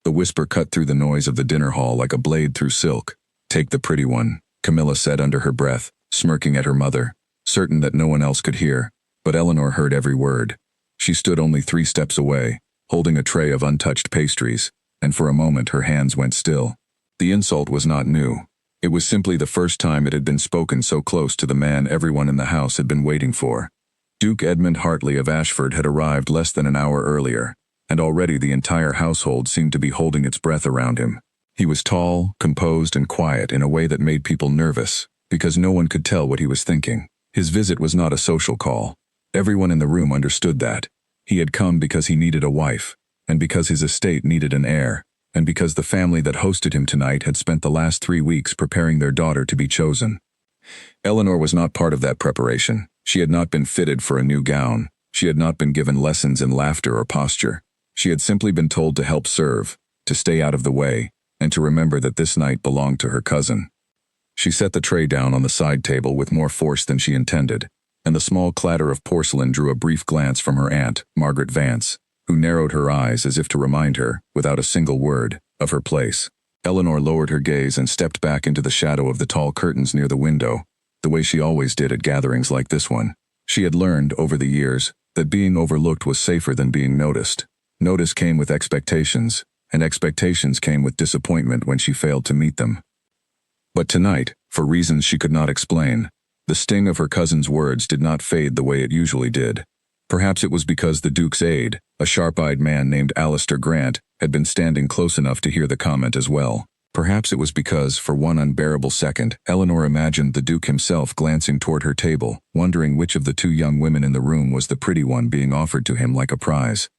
The whisper cut through the noise of the dinner hall like a blade through silk. "Take the pretty one," Camilla said under her breath, smirking at her mother, certain that no one else could hear. But Eleanor heard every word. She stood only 3 steps away, holding a tray of untouched pastries, and for a moment her hands went still. The insult was not new. It was simply the first time it had been spoken so close to the man everyone in the house had been waiting for. Duke Edmund Hartley of Ashford had arrived less than an hour earlier, and already the entire household seemed to be holding its breath around him. He was tall, composed, and quiet in a way that made people nervous, because no one could tell what he was thinking. His visit was not a social call. Everyone in the room understood that. He had come because he needed a wife, and because his estate needed an heir, and because the family that hosted him tonight had spent the last 3 weeks preparing their daughter to be chosen. Eleanor was not part of that preparation. She had not been fitted for a new gown. She had not been given lessons in laughter or posture. She had simply been told to help serve, to stay out of the way, and to remember that this night belonged to her cousin. She set the tray down on the side table with more force than she intended, and the small clatter of porcelain drew a brief glance from her aunt, Margaret Vance, who narrowed her eyes as if to remind her, without a single word, of her place. Eleanor lowered her gaze and stepped back into the shadow of the tall curtains near the window, the way she always did at gatherings like this one. She had learned, over the years, that being overlooked was safer than being noticed. Notice came with expectations, and expectations came with disappointment when she failed to meet them. But tonight, for reasons she could not explain, the sting of her cousin's words did not fade the way it usually did. Perhaps it was because the Duke's aide, a sharp-eyed man named Alistair Grant, had been standing close enough to hear the comment as well. Perhaps it was because, for one unbearable second, Eleanor imagined the Duke himself glancing toward her table, wondering which of the 2 young women in the room was the pretty one being offered to him like a prize.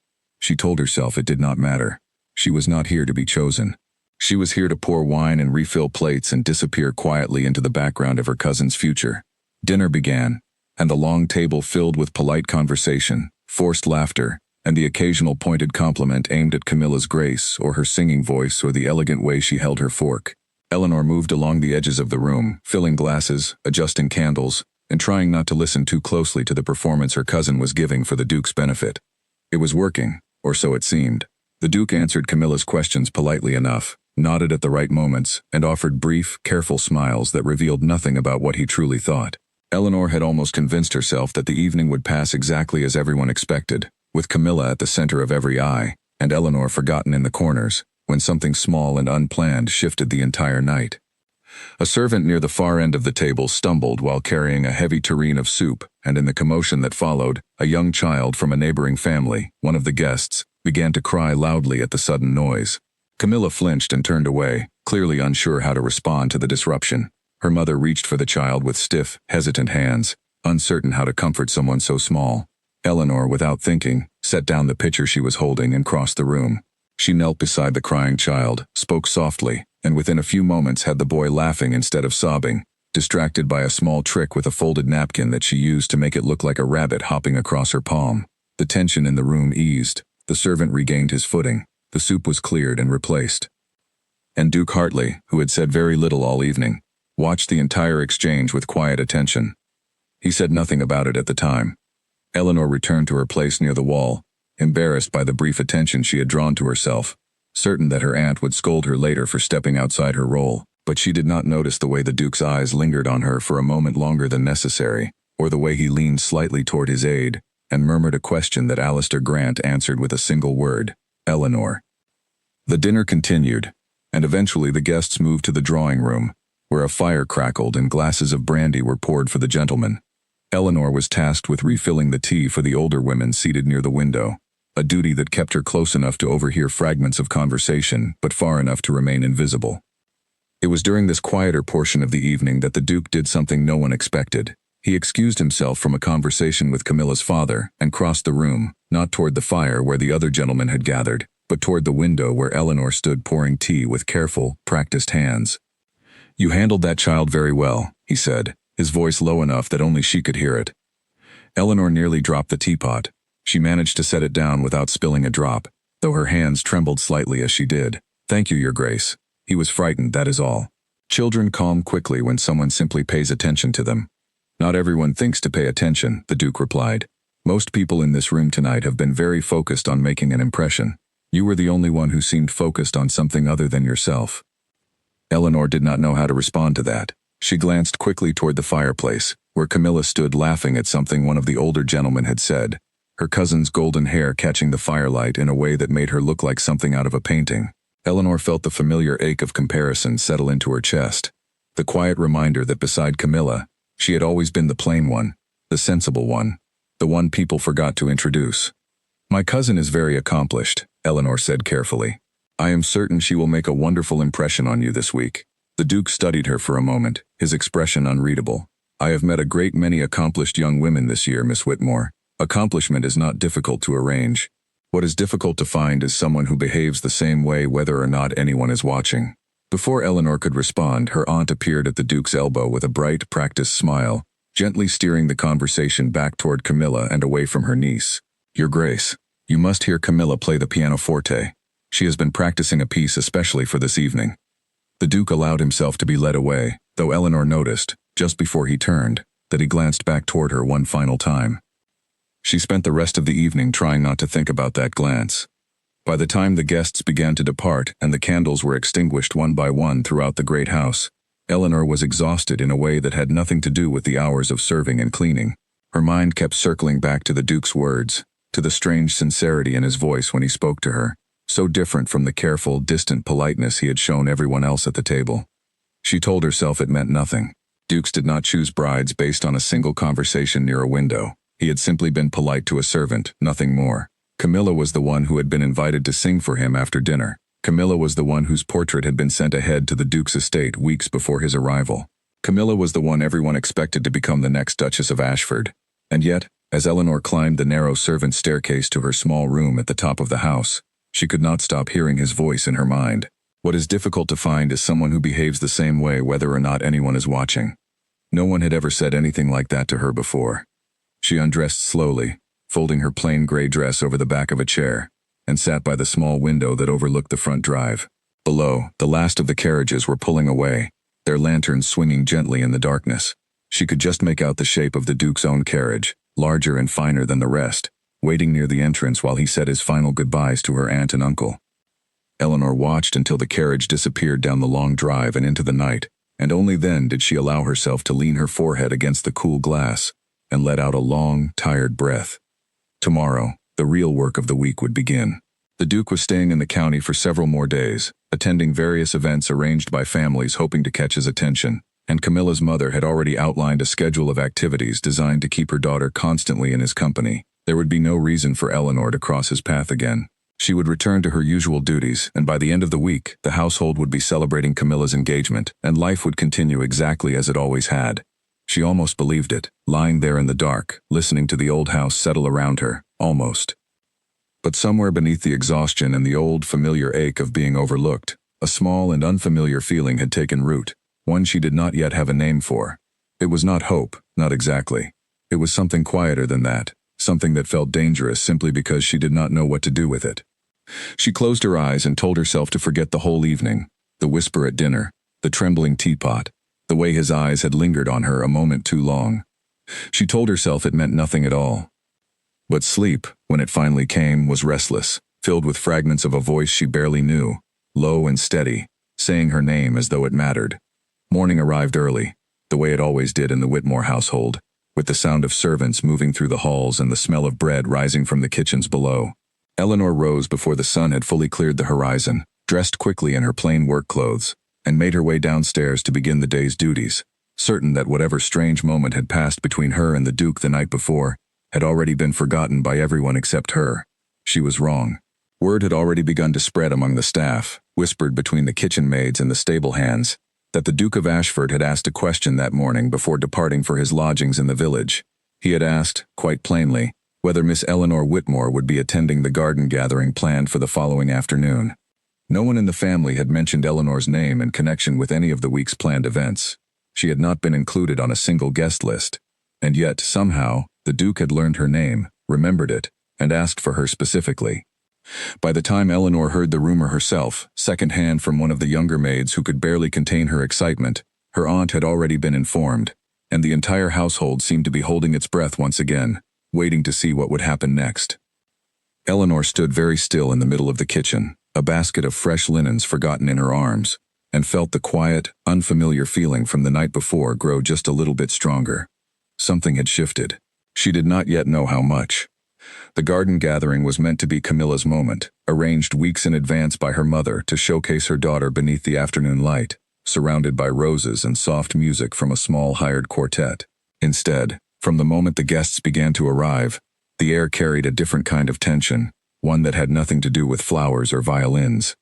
She told herself it did not matter. She was not here to be chosen. She was here to pour wine and refill plates and disappear quietly into the background of her cousin's future. Dinner began, and the long table filled with polite conversation, forced laughter, and the occasional pointed compliment aimed at Camilla's grace or her singing voice or the elegant way she held her fork. Eleanor moved along the edges of the room, filling glasses, adjusting candles, and trying not to listen too closely to the performance her cousin was giving for the Duke's benefit. It was working, or so it seemed. The Duke answered Camilla's questions politely enough, nodded at the right moments, and offered brief, careful smiles that revealed nothing about what he truly thought. Eleanor had almost convinced herself that the evening would pass exactly as everyone expected, with Camilla at the center of every eye, and Eleanor forgotten in the corners, when something small and unplanned shifted the entire night. A servant near the far end of the table stumbled while carrying a heavy tureen of soup, and in the commotion that followed, a young child from a neighboring family, one of the guests, began to cry loudly at the sudden noise. Camilla flinched and turned away, clearly unsure how to respond to the disruption. Her mother reached for the child with stiff, hesitant hands, uncertain how to comfort someone so small. Eleanor, without thinking, set down the pitcher she was holding and crossed the room. She knelt beside the crying child, spoke softly, and within a few moments had the boy laughing instead of sobbing, distracted by a small trick with a folded napkin that she used to make it look like a rabbit hopping across her palm. The tension in the room eased. The servant regained his footing. The soup was cleared and replaced. And Duke Hartley, who had said very little all evening, watched the entire exchange with quiet attention. He said nothing about it at the time. Eleanor returned to her place near the wall, embarrassed by the brief attention she had drawn to herself, certain that her aunt would scold her later for stepping outside her role, but she did not notice the way the Duke's eyes lingered on her for a moment longer than necessary, or the way he leaned slightly toward his aide, and murmured a question that Alistair Grant answered with a single word, "Eleanor." The dinner continued, and eventually the guests moved to the drawing room, where a fire crackled and glasses of brandy were poured for the gentlemen. Eleanor was tasked with refilling the tea for the older women seated near the window, a duty that kept her close enough to overhear fragments of conversation, but far enough to remain invisible. It was during this quieter portion of the evening that the Duke did something no one expected. He excused himself from a conversation with Camilla's father and crossed the room, not toward the fire where the other gentlemen had gathered, but toward the window where Eleanor stood pouring tea with careful, practiced hands. "You handled that child very well," he said, his voice low enough that only she could hear it. Eleanor nearly dropped the teapot. She managed to set it down without spilling a drop, though her hands trembled slightly as she did. "Thank you, Your Grace." He was frightened, that is all. Children calm quickly when someone simply pays attention to them. "Not everyone thinks to pay attention," the Duke replied. "Most people in this room tonight have been very focused on making an impression. You were the only one who seemed focused on something other than yourself." Eleanor did not know how to respond to that. She glanced quickly toward the fireplace, where Camilla stood laughing at something one of the older gentlemen had said, her cousin's golden hair catching the firelight in a way that made her look like something out of a painting. Eleanor felt the familiar ache of comparison settle into her chest, the quiet reminder that beside Camilla, she had always been the plain one, the sensible one, the one people forgot to introduce. "My cousin is very accomplished," Eleanor said carefully. "I am certain she will make a wonderful impression on you this week." The Duke studied her for a moment, his expression unreadable. "I have met a great many accomplished young women this year, Miss Whitmore. Accomplishment is not difficult to arrange. What is difficult to find is someone who behaves the same way whether or not anyone is watching." Before Eleanor could respond, her aunt appeared at the Duke's elbow with a bright, practiced smile, gently steering the conversation back toward Camilla and away from her niece. "Your Grace, you must hear Camilla play the pianoforte. She has been practicing a piece especially for this evening." The Duke allowed himself to be led away, though Eleanor noticed, just before he turned, that he glanced back toward her one final time. She spent the rest of the evening trying not to think about that glance. By the time the guests began to depart and the candles were extinguished one by one throughout the great house, Eleanor was exhausted in a way that had nothing to do with the hours of serving and cleaning. Her mind kept circling back to the Duke's words, to the strange sincerity in his voice when he spoke to her, so different from the careful, distant politeness he had shown everyone else at the table. She told herself it meant nothing. Dukes did not choose brides based on a single conversation near a window. He had simply been polite to a servant, nothing more. Camilla was the one who had been invited to sing for him after dinner. Camilla was the one whose portrait had been sent ahead to the Duke's estate weeks before his arrival. Camilla was the one everyone expected to become the next Duchess of Ashford. And yet, as Eleanor climbed the narrow servants' staircase to her small room at the top of the house, she could not stop hearing his voice in her mind. What is difficult to find is someone who behaves the same way whether or not anyone is watching. No one had ever said anything like that to her before. She undressed slowly, folding her plain gray dress over the back of a chair, and sat by the small window that overlooked the front drive. Below, the last of the carriages were pulling away, their lanterns swinging gently in the darkness. She could just make out the shape of the Duke's own carriage, larger and finer than the rest, waiting near the entrance while he said his final goodbyes to her aunt and uncle. Eleanor watched until the carriage disappeared down the long drive and into the night, and only then did she allow herself to lean her forehead against the cool glass and let out a long, tired breath. Tomorrow, the real work of the week would begin. The Duke was staying in the county for several more days, attending various events arranged by families hoping to catch his attention, and Camilla's mother had already outlined a schedule of activities designed to keep her daughter constantly in his company. There would be no reason for Eleanor to cross his path again. She would return to her usual duties, and by the end of the week, the household would be celebrating Camilla's engagement, and life would continue exactly as it always had. She almost believed it, lying there in the dark, listening to the old house settle around her, almost. But somewhere beneath the exhaustion and the old, familiar ache of being overlooked, a small and unfamiliar feeling had taken root, one she did not yet have a name for. It was not hope, not exactly. It was something quieter than that, something that felt dangerous simply because she did not know what to do with it. She closed her eyes and told herself to forget the whole evening, the whisper at dinner, the trembling teapot, the way his eyes had lingered on her a moment too long. She told herself it meant nothing at all. But sleep, when it finally came, was restless, filled with fragments of a voice she barely knew, low and steady, saying her name as though it mattered. Morning arrived early, the way it always did in the Whitmore household, with the sound of servants moving through the halls and the smell of bread rising from the kitchens below. Eleanor rose before the sun had fully cleared the horizon, dressed quickly in her plain work clothes, and made her way downstairs to begin the day's duties, certain that whatever strange moment had passed between her and the Duke the night before had already been forgotten by everyone except her. She was wrong. Word had already begun to spread among the staff, whispered between the kitchen maids and the stable hands, that the Duke of Ashford had asked a question that morning before departing for his lodgings in the village. He had asked, quite plainly, whether Miss Eleanor Whitmore would be attending the garden gathering planned for the following afternoon. No one in the family had mentioned Eleanor's name in connection with any of the week's planned events. She had not been included on a single guest list. And yet, somehow, the Duke had learned her name, remembered it, and asked for her specifically. By the time Eleanor heard the rumor herself, second-hand from one of the younger maids who could barely contain her excitement, her aunt had already been informed, and the entire household seemed to be holding its breath once again, waiting to see what would happen next. Eleanor stood very still in the middle of the kitchen, a basket of fresh linens forgotten in her arms, and felt the quiet, unfamiliar feeling from the night before grow just a little bit stronger. Something had shifted. She did not yet know how much. The garden gathering was meant to be Camilla's moment, arranged weeks in advance by her mother to showcase her daughter beneath the afternoon light, surrounded by roses and soft music from a small hired quartet. Instead, from the moment the guests began to arrive, the air carried a different kind of tension, one that had nothing to do with flowers or violins.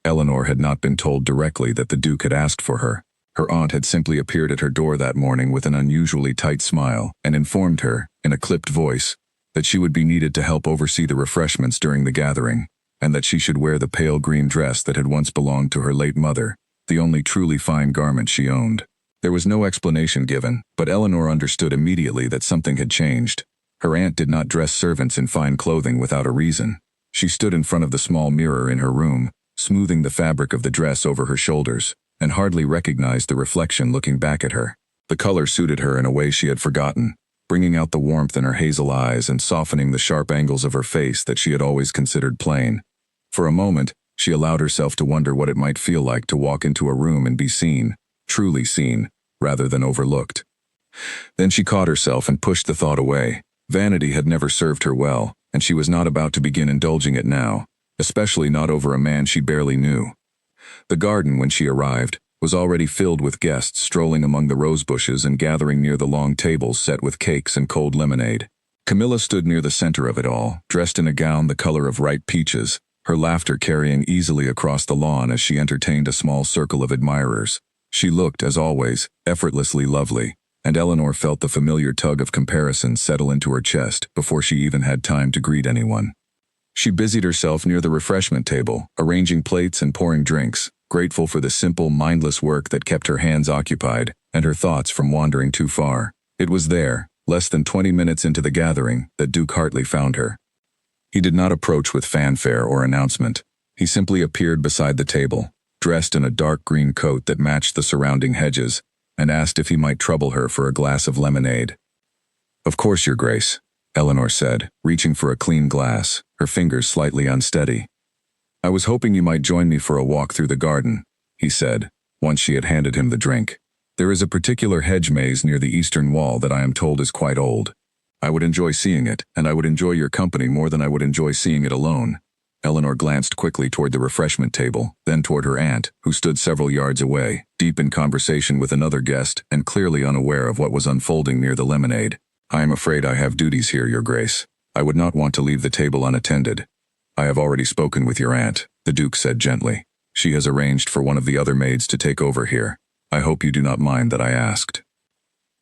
Eleanor had not been told directly that the Duke had asked for her. Her aunt had simply appeared at her door that morning with an unusually tight smile and informed her, in a clipped voice, that she would be needed to help oversee the refreshments during the gathering, and that she should wear the pale green dress that had once belonged to her late mother, the only truly fine garment she owned. There was no explanation given, but Eleanor understood immediately that something had changed. Her aunt did not dress servants in fine clothing without a reason. She stood in front of the small mirror in her room, smoothing the fabric of the dress over her shoulders, and hardly recognized the reflection looking back at her. The color suited her in a way she had forgotten, bringing out the warmth in her hazel eyes and softening the sharp angles of her face that she had always considered plain. For a moment, she allowed herself to wonder what it might feel like to walk into a room and be seen, truly seen, rather than overlooked. Then she caught herself and pushed the thought away. Vanity had never served her well, and she was not about to begin indulging it now, especially not over a man she barely knew. The garden, when she arrived, was already filled with guests strolling among the rose bushes and gathering near the long tables set with cakes and cold lemonade. Camilla stood near the center of it all, dressed in a gown the color of ripe peaches, her laughter carrying easily across the lawn as she entertained a small circle of admirers. She looked, as always, effortlessly lovely, and Eleanor felt the familiar tug of comparison settle into her chest before she even had time to greet anyone. She busied herself near the refreshment table, arranging plates and pouring drinks, grateful for the simple, mindless work that kept her hands occupied and her thoughts from wandering too far. It was there, less than 20 minutes into the gathering, that Duke Hartley found her. He did not approach with fanfare or announcement. He simply appeared beside the table, dressed in a dark green coat that matched the surrounding hedges, and asked if he might trouble her for a glass of lemonade. "Of course, Your Grace," Eleanor said, reaching for a clean glass, her fingers slightly unsteady. "I was hoping you might join me for a walk through the garden," he said, once she had handed him the drink. "There is a particular hedge maze near the eastern wall that I am told is quite old. I would enjoy seeing it, and I would enjoy your company more than I would enjoy seeing it alone." Eleanor glanced quickly toward the refreshment table, then toward her aunt, who stood several yards away, deep in conversation with another guest and clearly unaware of what was unfolding near the lemonade. "I am afraid I have duties here, Your Grace. I would not want to leave the table unattended." "I have already spoken with your aunt," the Duke said gently. "She has arranged for one of the other maids to take over here. I hope you do not mind that I asked."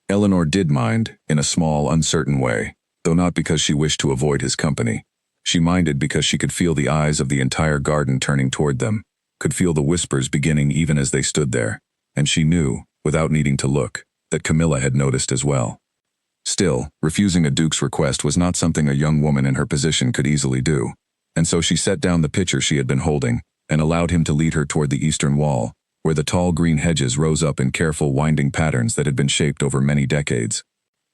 Eleanor did mind, in a small, uncertain way, though not because she wished to avoid his company. She minded because she could feel the eyes of the entire garden turning toward them, could feel the whispers beginning even as they stood there, and she knew, without needing to look, that Camilla had noticed as well. Still, refusing a Duke's request was not something a young woman in her position could easily do, and so she set down the pitcher she had been holding and allowed him to lead her toward the eastern wall, where the tall green hedges rose up in careful winding patterns that had been shaped over many decades.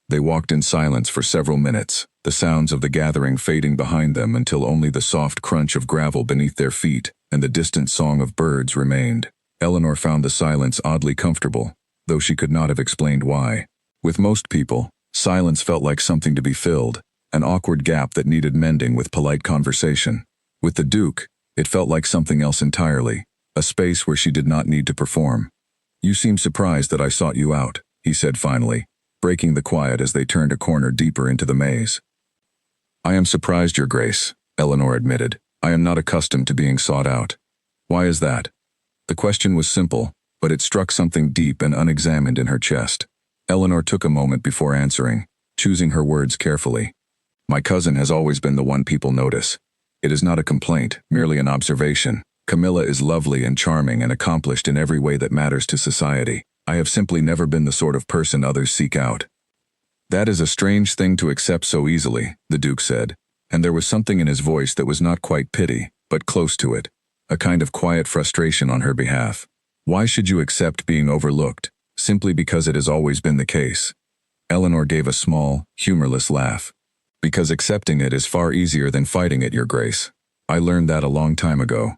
They walked in silence for several minutes, the sounds of the gathering fading behind them until only the soft crunch of gravel beneath their feet and the distant song of birds remained. Eleanor found the silence oddly comfortable, though she could not have explained why. With most people, silence felt like something to be filled, an awkward gap that needed mending with polite conversation. With the Duke, it felt like something else entirely, a space where she did not need to perform. "You seem surprised that I sought you out," he said finally, breaking the quiet as they turned a corner deeper into the maze. "I am surprised, Your Grace," Eleanor admitted. "I am not accustomed to being sought out." "Why is that?" The question was simple, but it struck something deep and unexamined in her chest. Eleanor took a moment before answering, choosing her words carefully. "My cousin has always been the one people notice. It is not a complaint, merely an observation. Camilla is lovely and charming and accomplished in every way that matters to society. I have simply never been the sort of person others seek out." "That is a strange thing to accept so easily," the Duke said, and there was something in his voice that was not quite pity, but close to it, a kind of quiet frustration on her behalf. "Why should you accept being overlooked, simply because it has always been the case?" Eleanor gave a small, humorless laugh. Because accepting it is far easier than fighting it, Your Grace. I learned that a long time ago.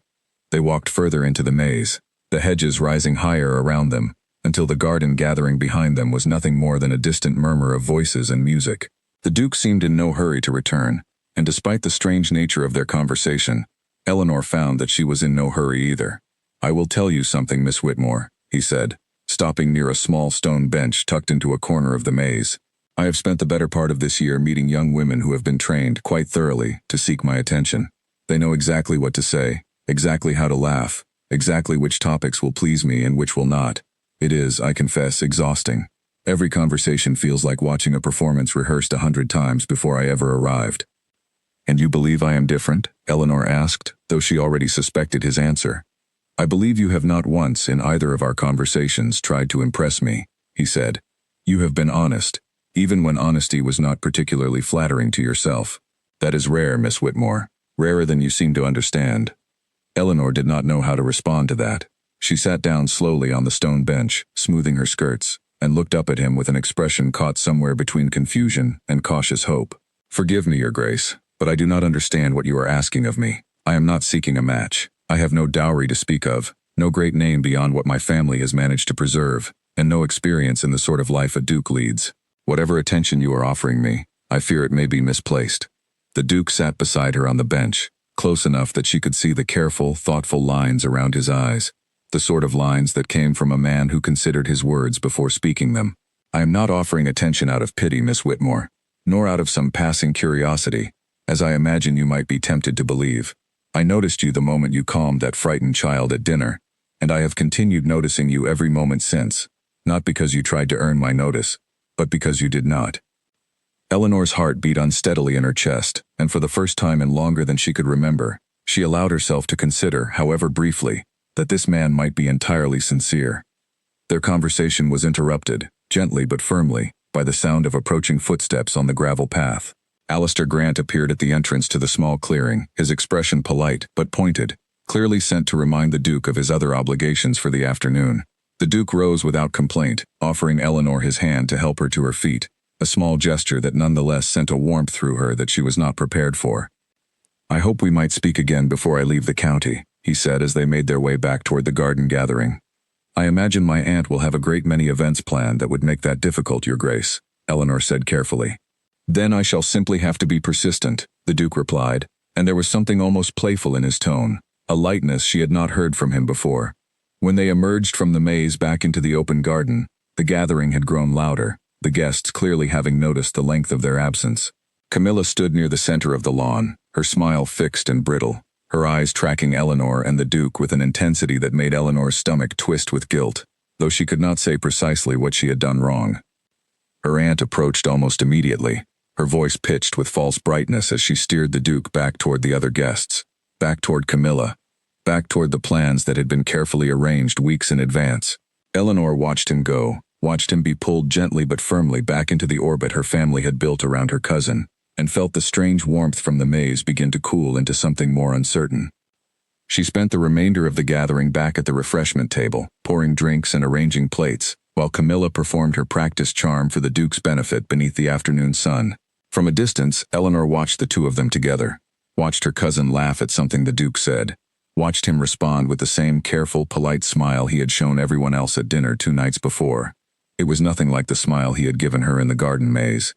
They walked further into the maze, the hedges rising higher around them, until the garden gathering behind them was nothing more than a distant murmur of voices and music. The Duke seemed in no hurry to return, and despite the strange nature of their conversation, Eleanor found that she was in no hurry either. I will tell you something, Miss Whitmore, he said, stopping near a small stone bench tucked into a corner of the maze. I have spent the better part of this year meeting young women who have been trained quite thoroughly to seek my attention. They know exactly what to say, exactly how to laugh, exactly which topics will please me and which will not. It is, I confess, exhausting. Every conversation feels like watching a performance rehearsed 100 times before I ever arrived. And you believe I am different? Eleanor asked, though she already suspected his answer. I believe you have not once in either of our conversations tried to impress me, he said. You have been honest, even when honesty was not particularly flattering to yourself. That is rare, Miss Whitmore, rarer than you seem to understand. Eleanor did not know how to respond to that. She sat down slowly on the stone bench, smoothing her skirts, and looked up at him with an expression caught somewhere between confusion and cautious hope. Forgive me, Your Grace, but I do not understand what you are asking of me. I am not seeking a match. I have no dowry to speak of, no great name beyond what my family has managed to preserve, and no experience in the sort of life a duke leads. Whatever attention you are offering me, I fear it may be misplaced. The Duke sat beside her on the bench, close enough that she could see the careful, thoughtful lines around his eyes, the sort of lines that came from a man who considered his words before speaking them. I am not offering attention out of pity, Miss Whitmore, nor out of some passing curiosity, as I imagine you might be tempted to believe. I noticed you the moment you calmed that frightened child at dinner, and I have continued noticing you every moment since, not because you tried to earn my notice, but because you did not. Eleanor's heart beat unsteadily in her chest, and for the first time in longer than she could remember, she allowed herself to consider, however briefly, that this man might be entirely sincere. Their conversation was interrupted, gently but firmly, by the sound of approaching footsteps on the gravel path. Alistair Grant appeared at the entrance to the small clearing, his expression polite but pointed, clearly sent to remind the Duke of his other obligations for the afternoon. The Duke rose without complaint, offering Eleanor his hand to help her to her feet, a small gesture that nonetheless sent a warmth through her that she was not prepared for. I hope we might speak again before I leave the county, he said as they made their way back toward the garden gathering. I imagine my aunt will have a great many events planned that would make that difficult, Your Grace, Eleanor said carefully. Then I shall simply have to be persistent, the Duke replied, and there was something almost playful in his tone, a lightness she had not heard from him before. When they emerged from the maze back into the open garden, the gathering had grown louder, the guests clearly having noticed the length of their absence. Camilla stood near the center of the lawn, her smile fixed and brittle, her eyes tracking Eleanor and the Duke with an intensity that made Eleanor's stomach twist with guilt, though she could not say precisely what she had done wrong. Her aunt approached almost immediately, her voice pitched with false brightness as she steered the Duke back toward the other guests, back toward Camilla, back toward the plans that had been carefully arranged weeks in advance. Eleanor watched him go, watched him be pulled gently but firmly back into the orbit her family had built around her cousin, and felt the strange warmth from the maze begin to cool into something more uncertain. She spent the remainder of the gathering back at the refreshment table, pouring drinks and arranging plates, while Camilla performed her practiced charm for the Duke's benefit beneath the afternoon sun. From a distance, Eleanor watched the two of them together, watched her cousin laugh at something the Duke said, watched him respond with the same careful, polite smile he had shown everyone else at dinner 2 nights before. It was nothing like the smile he had given her in the garden maze.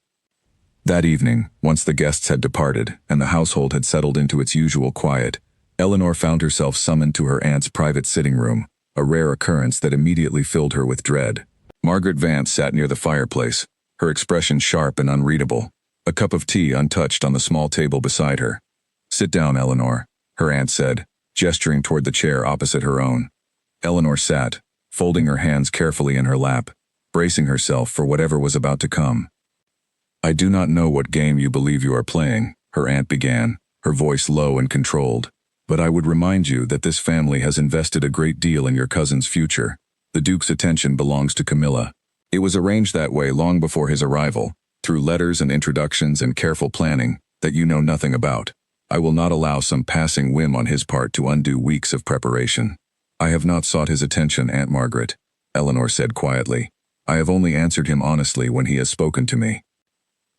That evening, once the guests had departed and the household had settled into its usual quiet, Eleanor found herself summoned to her aunt's private sitting room, a rare occurrence that immediately filled her with dread. Margaret Vance sat near the fireplace, her expression sharp and unreadable, a cup of tea untouched on the small table beside her. Sit down, Eleanor, her aunt said, gesturing toward the chair opposite her own. Eleanor sat, folding her hands carefully in her lap, bracing herself for whatever was about to come. I do not know what game you believe you are playing, her aunt began, her voice low and controlled, but I would remind you that this family has invested a great deal in your cousin's future. The Duke's attention belongs to Camilla. It was arranged that way long before his arrival, through letters and introductions and careful planning that you know nothing about. I will not allow some passing whim on his part to undo weeks of preparation. I have not sought his attention, Aunt Margaret, Eleanor said quietly. I have only answered him honestly when he has spoken to me.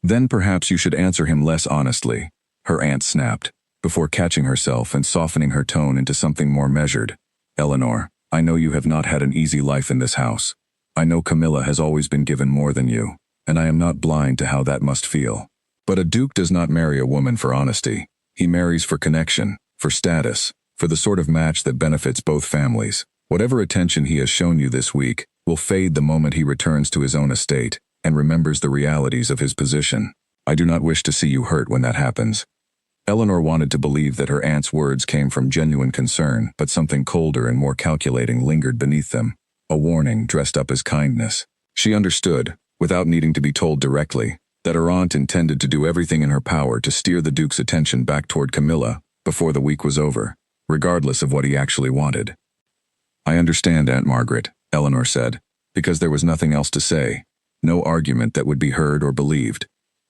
Then perhaps you should answer him less honestly, her aunt snapped, before catching herself and softening her tone into something more measured. Eleanor, I know you have not had an easy life in this house. I know Camilla has always been given more than you, and I am not blind to how that must feel. But a duke does not marry a woman for honesty. He marries for connection, for status, for the sort of match that benefits both families. Whatever attention he has shown you this week will fade the moment he returns to his own estate and remembers the realities of his position. I do not wish to see you hurt when that happens. Eleanor wanted to believe that her aunt's words came from genuine concern, but something colder and more calculating lingered beneath them. A warning dressed up as kindness. She understood, without needing to be told directly, that her aunt intended to do everything in her power to steer the Duke's attention back toward Camilla before the week was over, regardless of what he actually wanted. I understand, Aunt Margaret, Eleanor said, because there was nothing else to say, no argument that would be heard or believed.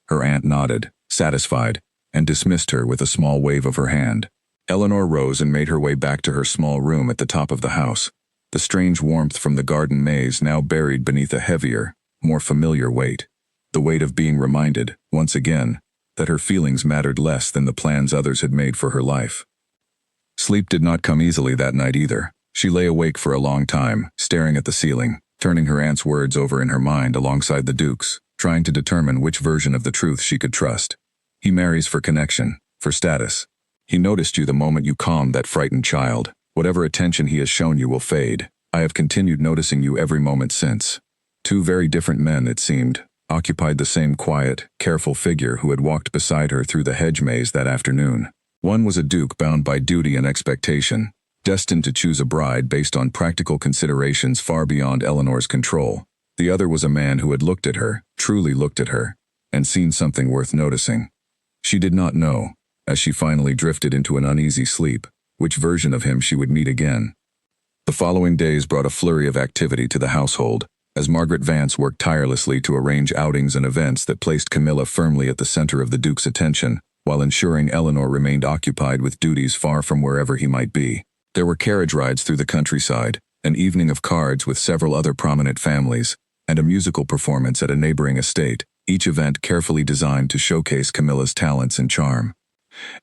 Her aunt nodded, satisfied, and dismissed her with a small wave of her hand. Eleanor rose and made her way back to her small room at the top of the house. The strange warmth from the garden maze now buried beneath a heavier, more familiar weight. The weight of being reminded, once again, that her feelings mattered less than the plans others had made for her life. Sleep did not come easily that night either. She lay awake for a long time, staring at the ceiling, turning her aunt's words over in her mind alongside the Duke's, trying to determine which version of the truth she could trust. He marries for connection, for status. He noticed you the moment you calmed that frightened child. Whatever attention he has shown you will fade. I have continued noticing you every moment since. Two very different men, it seemed, occupied the same quiet, careful figure who had walked beside her through the hedge maze that afternoon. One was a duke bound by duty and expectation, destined to choose a bride based on practical considerations far beyond Eleanor's control. The other was a man who had looked at her, truly looked at her, and seen something worth noticing. She did not know, as she finally drifted into an uneasy sleep, which version of him she would meet again. The following days brought a flurry of activity to the household, as Margaret Vance worked tirelessly to arrange outings and events that placed Camilla firmly at the center of the Duke's attention, while ensuring Eleanor remained occupied with duties far from wherever he might be. There were carriage rides through the countryside, an evening of cards with several other prominent families, and a musical performance at a neighboring estate, each event carefully designed to showcase Camilla's talents and charm.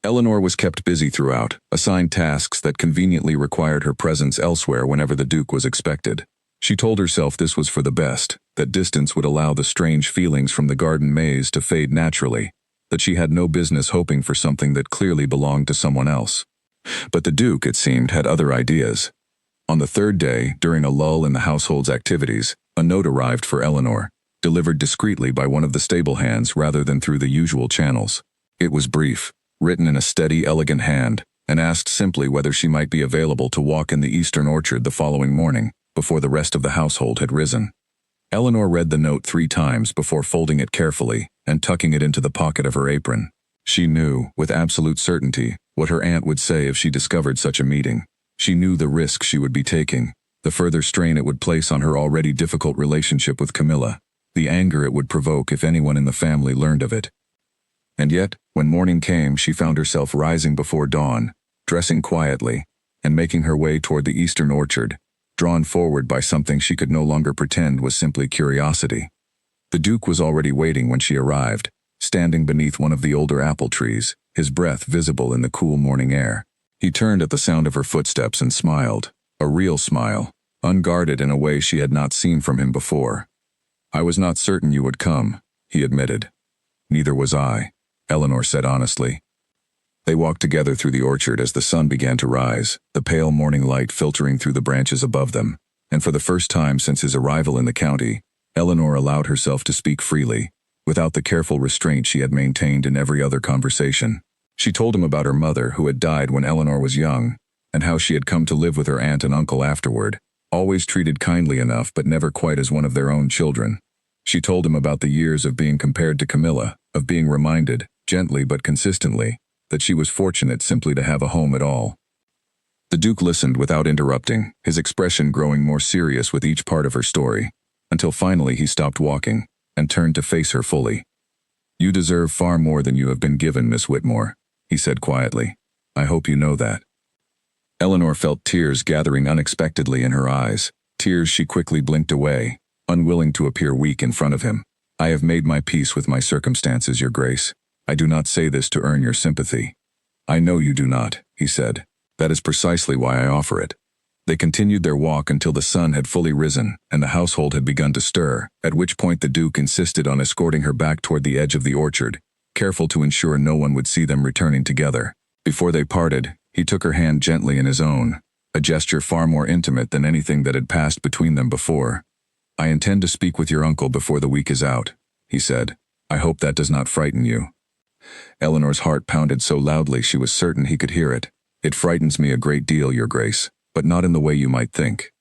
Eleanor was kept busy throughout, assigned tasks that conveniently required her presence elsewhere whenever the Duke was expected. She told herself this was for the best, that distance would allow the strange feelings from the garden maze to fade naturally, that she had no business hoping for something that clearly belonged to someone else. But the Duke, it seemed, had other ideas. On the third day, during a lull in the household's activities, a note arrived for Eleanor, delivered discreetly by one of the stable hands rather than through the usual channels. It was brief, written in a steady, elegant hand, and asked simply whether she might be available to walk in the eastern orchard the following morning, before the rest of the household had risen. Eleanor read the note 3 times before folding it carefully and tucking it into the pocket of her apron. She knew, with absolute certainty, what her aunt would say if she discovered such a meeting. She knew the risk she would be taking, the further strain it would place on her already difficult relationship with Camilla, the anger it would provoke if anyone in the family learned of it. And yet, when morning came, she found herself rising before dawn, dressing quietly, and making her way toward the eastern orchard, drawn forward by something she could no longer pretend was simply curiosity. The Duke was already waiting when she arrived, standing beneath one of the older apple trees, his breath visible in the cool morning air. He turned at the sound of her footsteps and smiled, a real smile, unguarded in a way she had not seen from him before. "I was not certain you would come," he admitted. "Neither was I," Eleanor said honestly. They walked together through the orchard as the sun began to rise, the pale morning light filtering through the branches above them, and for the first time since his arrival in the county, Eleanor allowed herself to speak freely, without the careful restraint she had maintained in every other conversation. She told him about her mother, who had died when Eleanor was young, and how she had come to live with her aunt and uncle afterward, always treated kindly enough but never quite as one of their own children. She told him about the years of being compared to Camilla, of being reminded, gently but consistently, that she was fortunate simply to have a home at all. The Duke listened without interrupting, his expression growing more serious with each part of her story, until finally he stopped walking and turned to face her fully. "You deserve far more than you have been given, Miss Whitmore," he said quietly. "I hope you know that." Eleanor felt tears gathering unexpectedly in her eyes, tears she quickly blinked away, unwilling to appear weak in front of him. I have made my peace with my circumstances, Your Grace. I do not say this to earn your sympathy. I know you do not, he said. That is precisely why I offer it. They continued their walk until the sun had fully risen and the household had begun to stir, at which point the Duke insisted on escorting her back toward the edge of the orchard, careful to ensure no one would see them returning together. Before they parted, he took her hand gently in his own, a gesture far more intimate than anything that had passed between them before. I intend to speak with your uncle before the week is out, he said. I hope that does not frighten you. Eleanor's heart pounded so loudly she was certain he could hear it. It frightens me a great deal, Your Grace, but not in the way you might think.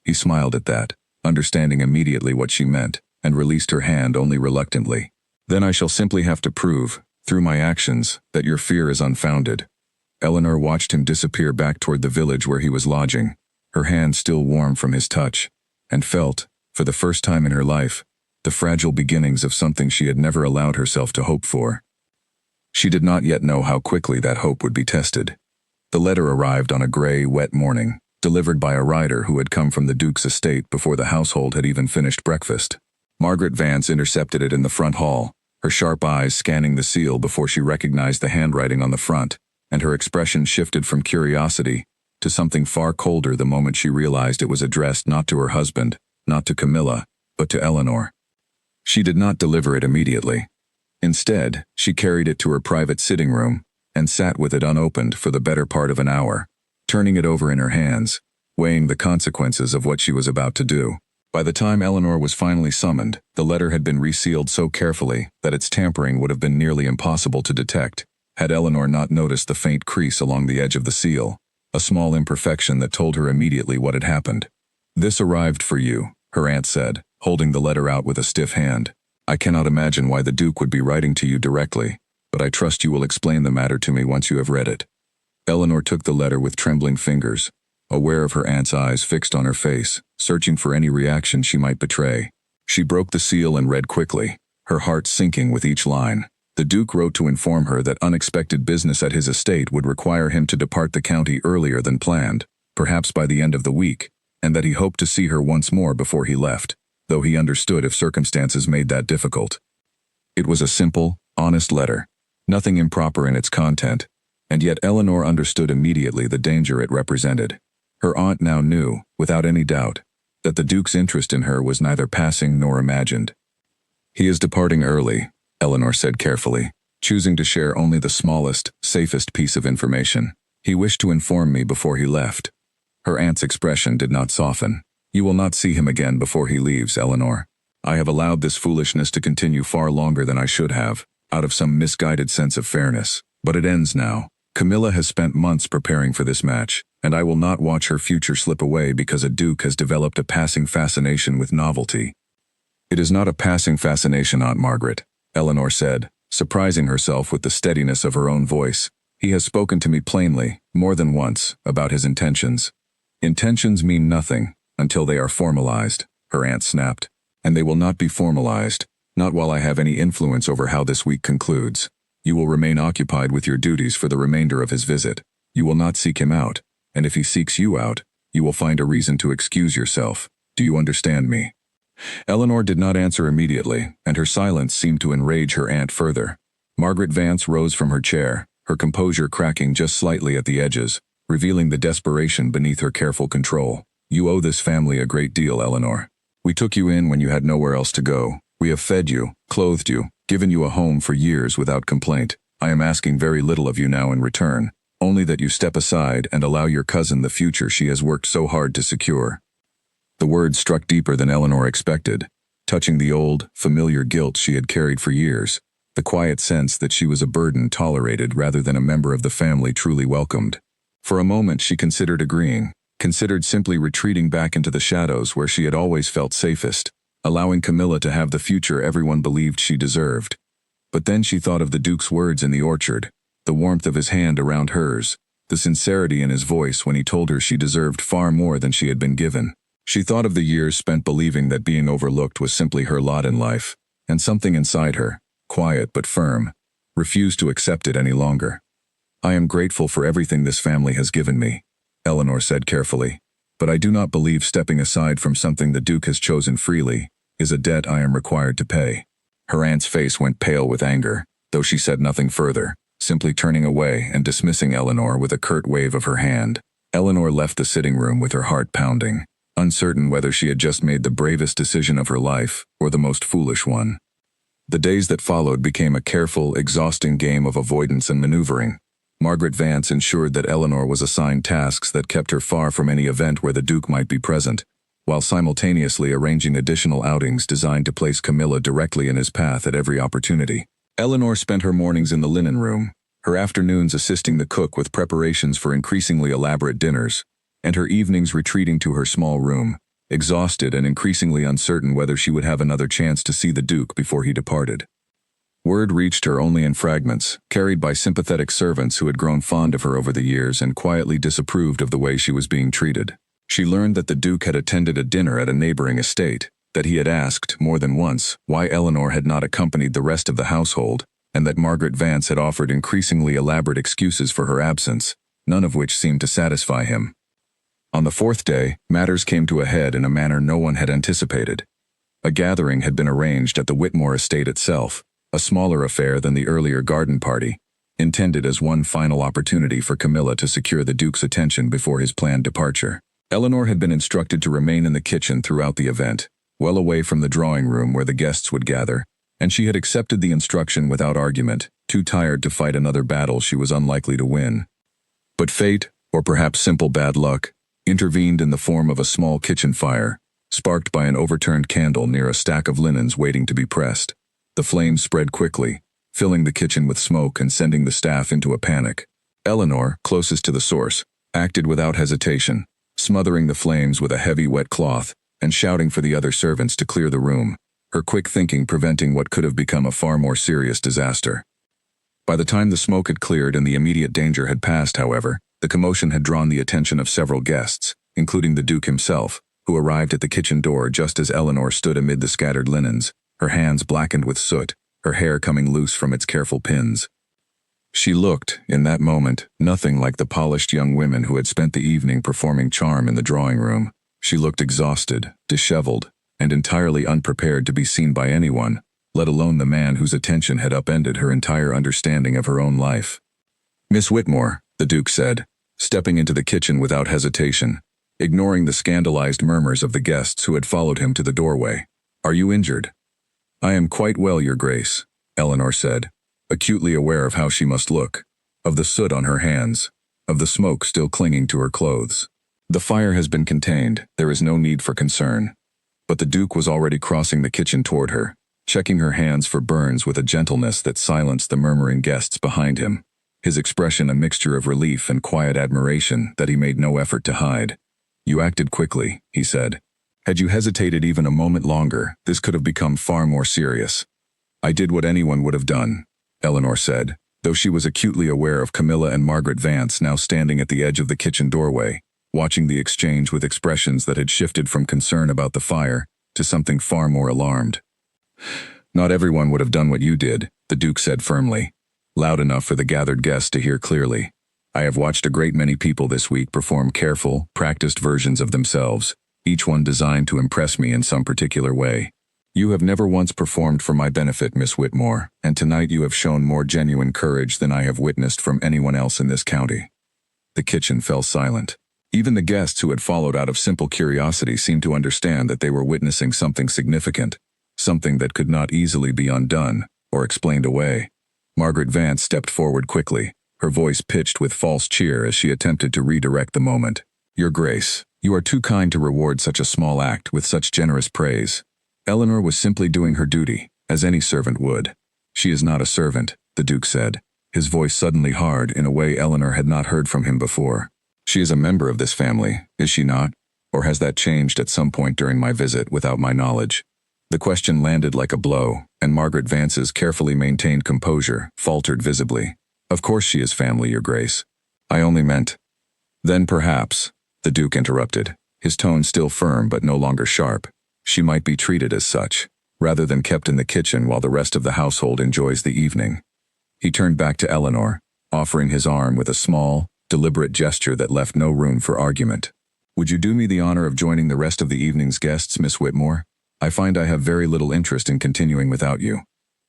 He smiled at that, understanding immediately what she meant, and released her hand only reluctantly. Then I shall simply have to prove, through my actions, that your fear is unfounded. Eleanor watched him disappear back toward the village where he was lodging, her hand still warm from his touch, and felt, for the first time in her life, the fragile beginnings of something she had never allowed herself to hope for. She did not yet know how quickly that hope would be tested. The letter arrived on a gray, wet morning, delivered by a rider who had come from the Duke's estate before the household had even finished breakfast. Margaret Vance intercepted it in the front hall, her sharp eyes scanning the seal before she recognized the handwriting on the front, and her expression shifted from curiosity to something far colder the moment she realized it was addressed not to her husband, not to Camilla, but to Eleanor. She did not deliver it immediately. Instead, she carried it to her private sitting room and sat with it unopened for the better part of an hour, turning it over in her hands, weighing the consequences of what she was about to do. By the time Eleanor was finally summoned, the letter had been resealed so carefully that its tampering would have been nearly impossible to detect, had Eleanor not noticed the faint crease along the edge of the seal, a small imperfection that told her immediately what had happened. This arrived for you, her aunt said, holding the letter out with a stiff hand. I cannot imagine why the Duke would be writing to you directly, but I trust you will explain the matter to me once you have read it. Eleanor took the letter with trembling fingers, aware of her aunt's eyes fixed on her face, searching for any reaction she might betray. She broke the seal and read quickly, her heart sinking with each line. The Duke wrote to inform her that unexpected business at his estate would require him to depart the county earlier than planned, perhaps by the end of the week, and that he hoped to see her once more before he left, though he understood if circumstances made that difficult. It was a simple, honest letter, nothing improper in its content, and yet Eleanor understood immediately the danger it represented. Her aunt now knew, without any doubt, that the Duke's interest in her was neither passing nor imagined. He is departing early, Eleanor said carefully, choosing to share only the smallest, safest piece of information. He wished to inform me before he left. Her aunt's expression did not soften. You will not see him again before he leaves, Eleanor. I have allowed this foolishness to continue far longer than I should have, out of some misguided sense of fairness. But it ends now. Camilla has spent months preparing for this match, and I will not watch her future slip away because a Duke has developed a passing fascination with novelty. It is not a passing fascination, Aunt Margaret, Eleanor said, surprising herself with the steadiness of her own voice. He has spoken to me plainly, more than once, about his intentions. Intentions mean nothing until they are formalized, her aunt snapped. And they will not be formalized, not while I have any influence over how this week concludes. You will remain occupied with your duties for the remainder of his visit. You will not seek him out, and if he seeks you out, you will find a reason to excuse yourself. Do you understand me? Eleanor did not answer immediately, and her silence seemed to enrage her aunt further. Margaret Vance rose from her chair, her composure cracking just slightly at the edges, revealing the desperation beneath her careful control. You owe this family a great deal, Eleanor. We took you in when you had nowhere else to go. We have fed you, clothed you, given you a home for years without complaint. I am asking very little of you now in return, only that you step aside and allow your cousin the future she has worked so hard to secure. The words struck deeper than Eleanor expected, touching the old, familiar guilt she had carried for years, the quiet sense that she was a burden tolerated rather than a member of the family truly welcomed. For a moment she considered agreeing, considered simply retreating back into the shadows where she had always felt safest, allowing Camilla to have the future everyone believed she deserved. But then she thought of the Duke's words in the orchard, the warmth of his hand around hers, the sincerity in his voice when he told her she deserved far more than she had been given. She thought of the years spent believing that being overlooked was simply her lot in life, and something inside her, quiet but firm, refused to accept it any longer. I am grateful for everything this family has given me, Eleanor said carefully, but I do not believe stepping aside from something the Duke has chosen freely is a debt I am required to pay. Her aunt's face went pale with anger, though she said nothing further, simply turning away and dismissing Eleanor with a curt wave of her hand. Eleanor left the sitting room with her heart pounding, uncertain whether she had just made the bravest decision of her life or the most foolish one. The days that followed became a careful, exhausting game of avoidance and maneuvering. Margaret Vance ensured that Eleanor was assigned tasks that kept her far from any event where the Duke might be present, while simultaneously arranging additional outings designed to place Camilla directly in his path at every opportunity. Eleanor spent her mornings in the linen room, her afternoons assisting the cook with preparations for increasingly elaborate dinners, and her evenings retreating to her small room, exhausted and increasingly uncertain whether she would have another chance to see the Duke before he departed. Word reached her only in fragments, carried by sympathetic servants who had grown fond of her over the years and quietly disapproved of the way she was being treated. She learned that the Duke had attended a dinner at a neighboring estate, that he had asked, more than once, why Eleanor had not accompanied the rest of the household, and that Margaret Vance had offered increasingly elaborate excuses for her absence, none of which seemed to satisfy him. On the fourth day, matters came to a head in a manner no one had anticipated. A gathering had been arranged at the Whitmore estate itself, a smaller affair than the earlier garden party, intended as one final opportunity for Camilla to secure the Duke's attention before his planned departure. Eleanor had been instructed to remain in the kitchen throughout the event, well away from the drawing room where the guests would gather, and she had accepted the instruction without argument, too tired to fight another battle she was unlikely to win. But fate, or perhaps simple bad luck, intervened in the form of a small kitchen fire, sparked by an overturned candle near a stack of linens waiting to be pressed. The flames spread quickly, filling the kitchen with smoke and sending the staff into a panic. Eleanor, closest to the source, acted without hesitation, smothering the flames with a heavy wet cloth and shouting for the other servants to clear the room, her quick thinking preventing what could have become a far more serious disaster. By the time the smoke had cleared and the immediate danger had passed, however, the commotion had drawn the attention of several guests, including the Duke himself, who arrived at the kitchen door just as Eleanor stood amid the scattered linens, her hands blackened with soot, her hair coming loose from its careful pins. She looked, in that moment, nothing like the polished young women who had spent the evening performing charm in the drawing room. She looked exhausted, disheveled, and entirely unprepared to be seen by anyone, let alone the man whose attention had upended her entire understanding of her own life. "Miss Whitmore," the Duke said, stepping into the kitchen without hesitation, ignoring the scandalized murmurs of the guests who had followed him to the doorway. "Are you injured?" "I am quite well, Your Grace," Eleanor said, acutely aware of how she must look, of the soot on her hands, of the smoke still clinging to her clothes. "The fire has been contained, there is no need for concern." But the Duke was already crossing the kitchen toward her, checking her hands for burns with a gentleness that silenced the murmuring guests behind him, his expression a mixture of relief and quiet admiration that he made no effort to hide. "You acted quickly," he said. "Had you hesitated even a moment longer, this could have become far more serious." "I did what anyone would have done," Eleanor said, though she was acutely aware of Camilla and Margaret Vance now standing at the edge of the kitchen doorway, watching the exchange with expressions that had shifted from concern about the fire to something far more alarmed. "Not everyone would have done what you did," the Duke said firmly, loud enough for the gathered guests to hear clearly. "I have watched a great many people this week perform careful, practiced versions of themselves, each one designed to impress me in some particular way. You have never once performed for my benefit, Miss Whitmore, and tonight you have shown more genuine courage than I have witnessed from anyone else in this county." The kitchen fell silent. Even the guests who had followed out of simple curiosity seemed to understand that they were witnessing something significant, something that could not easily be undone or explained away. Margaret Vance stepped forward quickly, her voice pitched with false cheer as she attempted to redirect the moment. "Your Grace, you are too kind to reward such a small act with such generous praise. Eleanor was simply doing her duty, as any servant would." "She is not a servant," the Duke said, his voice suddenly hard in a way Eleanor had not heard from him before. "She is a member of this family, is she not? Or has that changed at some point during my visit without my knowledge?" The question landed like a blow, and Margaret Vance's carefully maintained composure faltered visibly. "Of course she is family, Your Grace. I only meant—" "Then perhaps," the Duke interrupted, his tone still firm but no longer sharp, "she might be treated as such, rather than kept in the kitchen while the rest of the household enjoys the evening." He turned back to Eleanor, offering his arm with a small, deliberate gesture that left no room for argument. "Would you do me the honor of joining the rest of the evening's guests, Miss Whitmore? I find I have very little interest in continuing without you."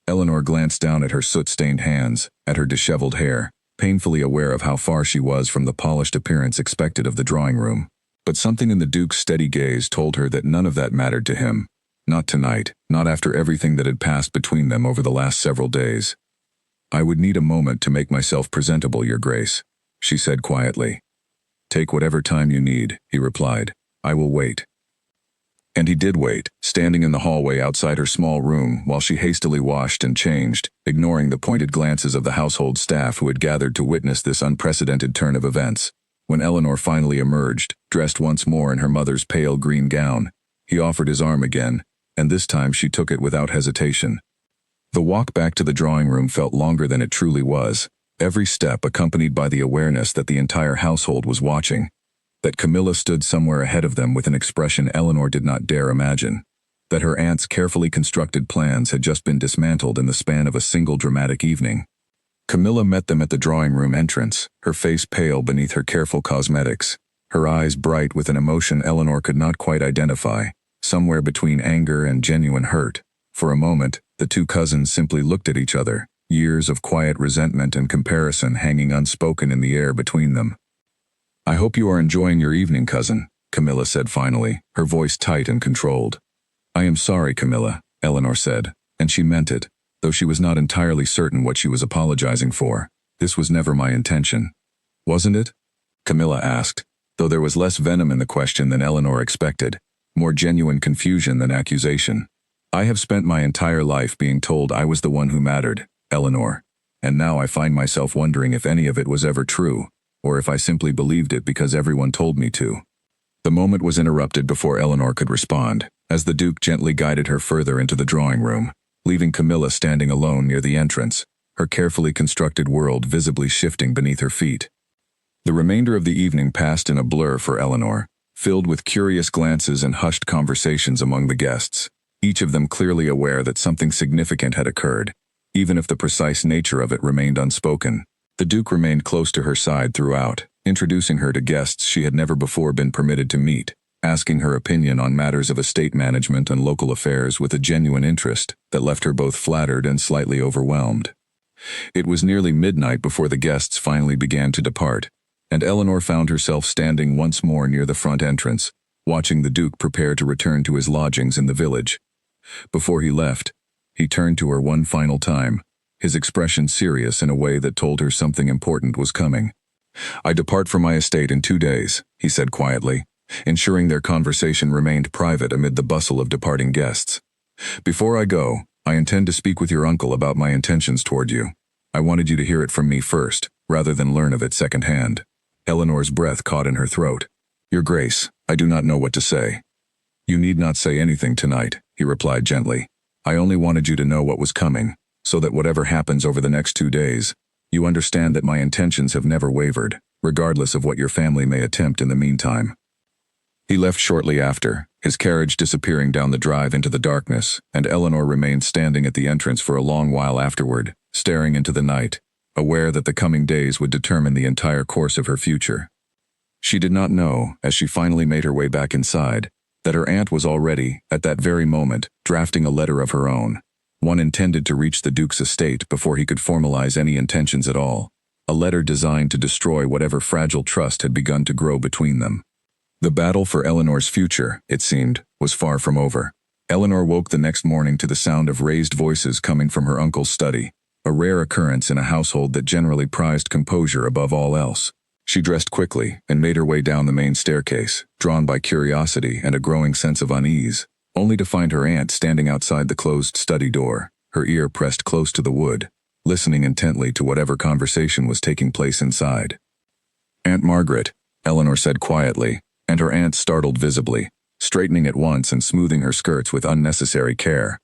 Eleanor glanced down at her soot-stained hands, at her disheveled hair, painfully aware of how far she was from the polished appearance expected of the drawing room. But something in the Duke's steady gaze told her that none of that mattered to him. Not tonight, not after everything that had passed between them over the last several days. "I would need a moment to make myself presentable, Your Grace," she said quietly. "Take whatever time you need," he replied. "I will wait." And he did wait, standing in the hallway outside her small room while she hastily washed and changed, ignoring the pointed glances of the household staff who had gathered to witness this unprecedented turn of events. When Eleanor finally emerged, dressed once more in her mother's pale green gown, he offered his arm again, and this time she took it without hesitation. The walk back to the drawing room felt longer than it truly was, every step accompanied by the awareness that the entire household was watching, that Camilla stood somewhere ahead of them with an expression Eleanor did not dare imagine, that her aunt's carefully constructed plans had just been dismantled in the span of a single dramatic evening. Camilla met them at the drawing room entrance, her face pale beneath her careful cosmetics, her eyes bright with an emotion Eleanor could not quite identify, somewhere between anger and genuine hurt. For a moment, the two cousins simply looked at each other, years of quiet resentment and comparison hanging unspoken in the air between them. "I hope you are enjoying your evening, cousin," Camilla said finally, her voice tight and controlled. "I am sorry, Camilla," Eleanor said, and she meant it, though she was not entirely certain what she was apologizing for. "This was never my intention." "Wasn't it?" Camilla asked, though there was less venom in the question than Eleanor expected, more genuine confusion than accusation. "I have spent my entire life being told I was the one who mattered, Eleanor, and now I find myself wondering if any of it was ever true, or if I simply believed it because everyone told me to." The moment was interrupted before Eleanor could respond, as the Duke gently guided her further into the drawing room, leaving Camilla standing alone near the entrance, her carefully constructed world visibly shifting beneath her feet. The remainder of the evening passed in a blur for Eleanor, filled with curious glances and hushed conversations among the guests, each of them clearly aware that something significant had occurred, even if the precise nature of it remained unspoken. The Duke remained close to her side throughout, introducing her to guests she had never before been permitted to meet, asking her opinion on matters of estate management and local affairs with a genuine interest that left her both flattered and slightly overwhelmed. It was nearly midnight before the guests finally began to depart, and Eleanor found herself standing once more near the front entrance, watching the Duke prepare to return to his lodgings in the village. Before he left, he turned to her one final time, his expression serious in a way that told her something important was coming. "I depart from my estate in 2 days," he said quietly, ensuring their conversation remained private amid the bustle of departing guests. "Before I go, I intend to speak with your uncle about my intentions toward you. I wanted you to hear it from me first, rather than learn of it secondhand." Eleanor's breath caught in her throat. "Your Grace, I do not know what to say." "You need not say anything tonight," he replied gently. "I only wanted you to know what was coming, so that whatever happens over the next 2 days, you understand that my intentions have never wavered, regardless of what your family may attempt in the meantime." He left shortly after, his carriage disappearing down the drive into the darkness, and Eleanor remained standing at the entrance for a long while afterward, staring into the night, aware that the coming days would determine the entire course of her future. She did not know, as she finally made her way back inside, that her aunt was already, at that very moment, drafting a letter of her own, one intended to reach the Duke's estate before he could formalize any intentions at all, a letter designed to destroy whatever fragile trust had begun to grow between them. The battle for Eleanor's future, it seemed, was far from over. Eleanor woke the next morning to the sound of raised voices coming from her uncle's study, a rare occurrence in a household that generally prized composure above all else. She dressed quickly and made her way down the main staircase, drawn by curiosity and a growing sense of unease, only to find her aunt standing outside the closed study door, her ear pressed close to the wood, listening intently to whatever conversation was taking place inside. "Aunt Margaret," Eleanor said quietly, and her aunt startled visibly, straightening at once and smoothing her skirts with unnecessary care.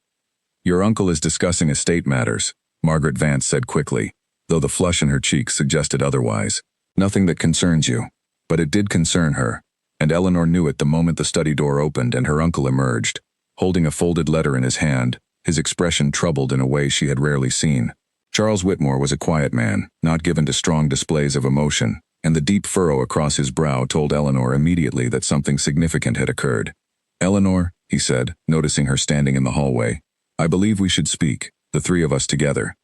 "Your uncle is discussing estate matters," Margaret Vance said quickly, though the flush in her cheeks suggested otherwise. "Nothing that concerns you." But it did concern her, and Eleanor knew it the moment the study door opened and her uncle emerged, holding a folded letter in his hand, his expression troubled in a way she had rarely seen. Charles Whitmore was a quiet man, not given to strong displays of emotion, and the deep furrow across his brow told Eleanor immediately that something significant had occurred. "Eleanor," he said, noticing her standing in the hallway, "I believe we should speak. the three of us together.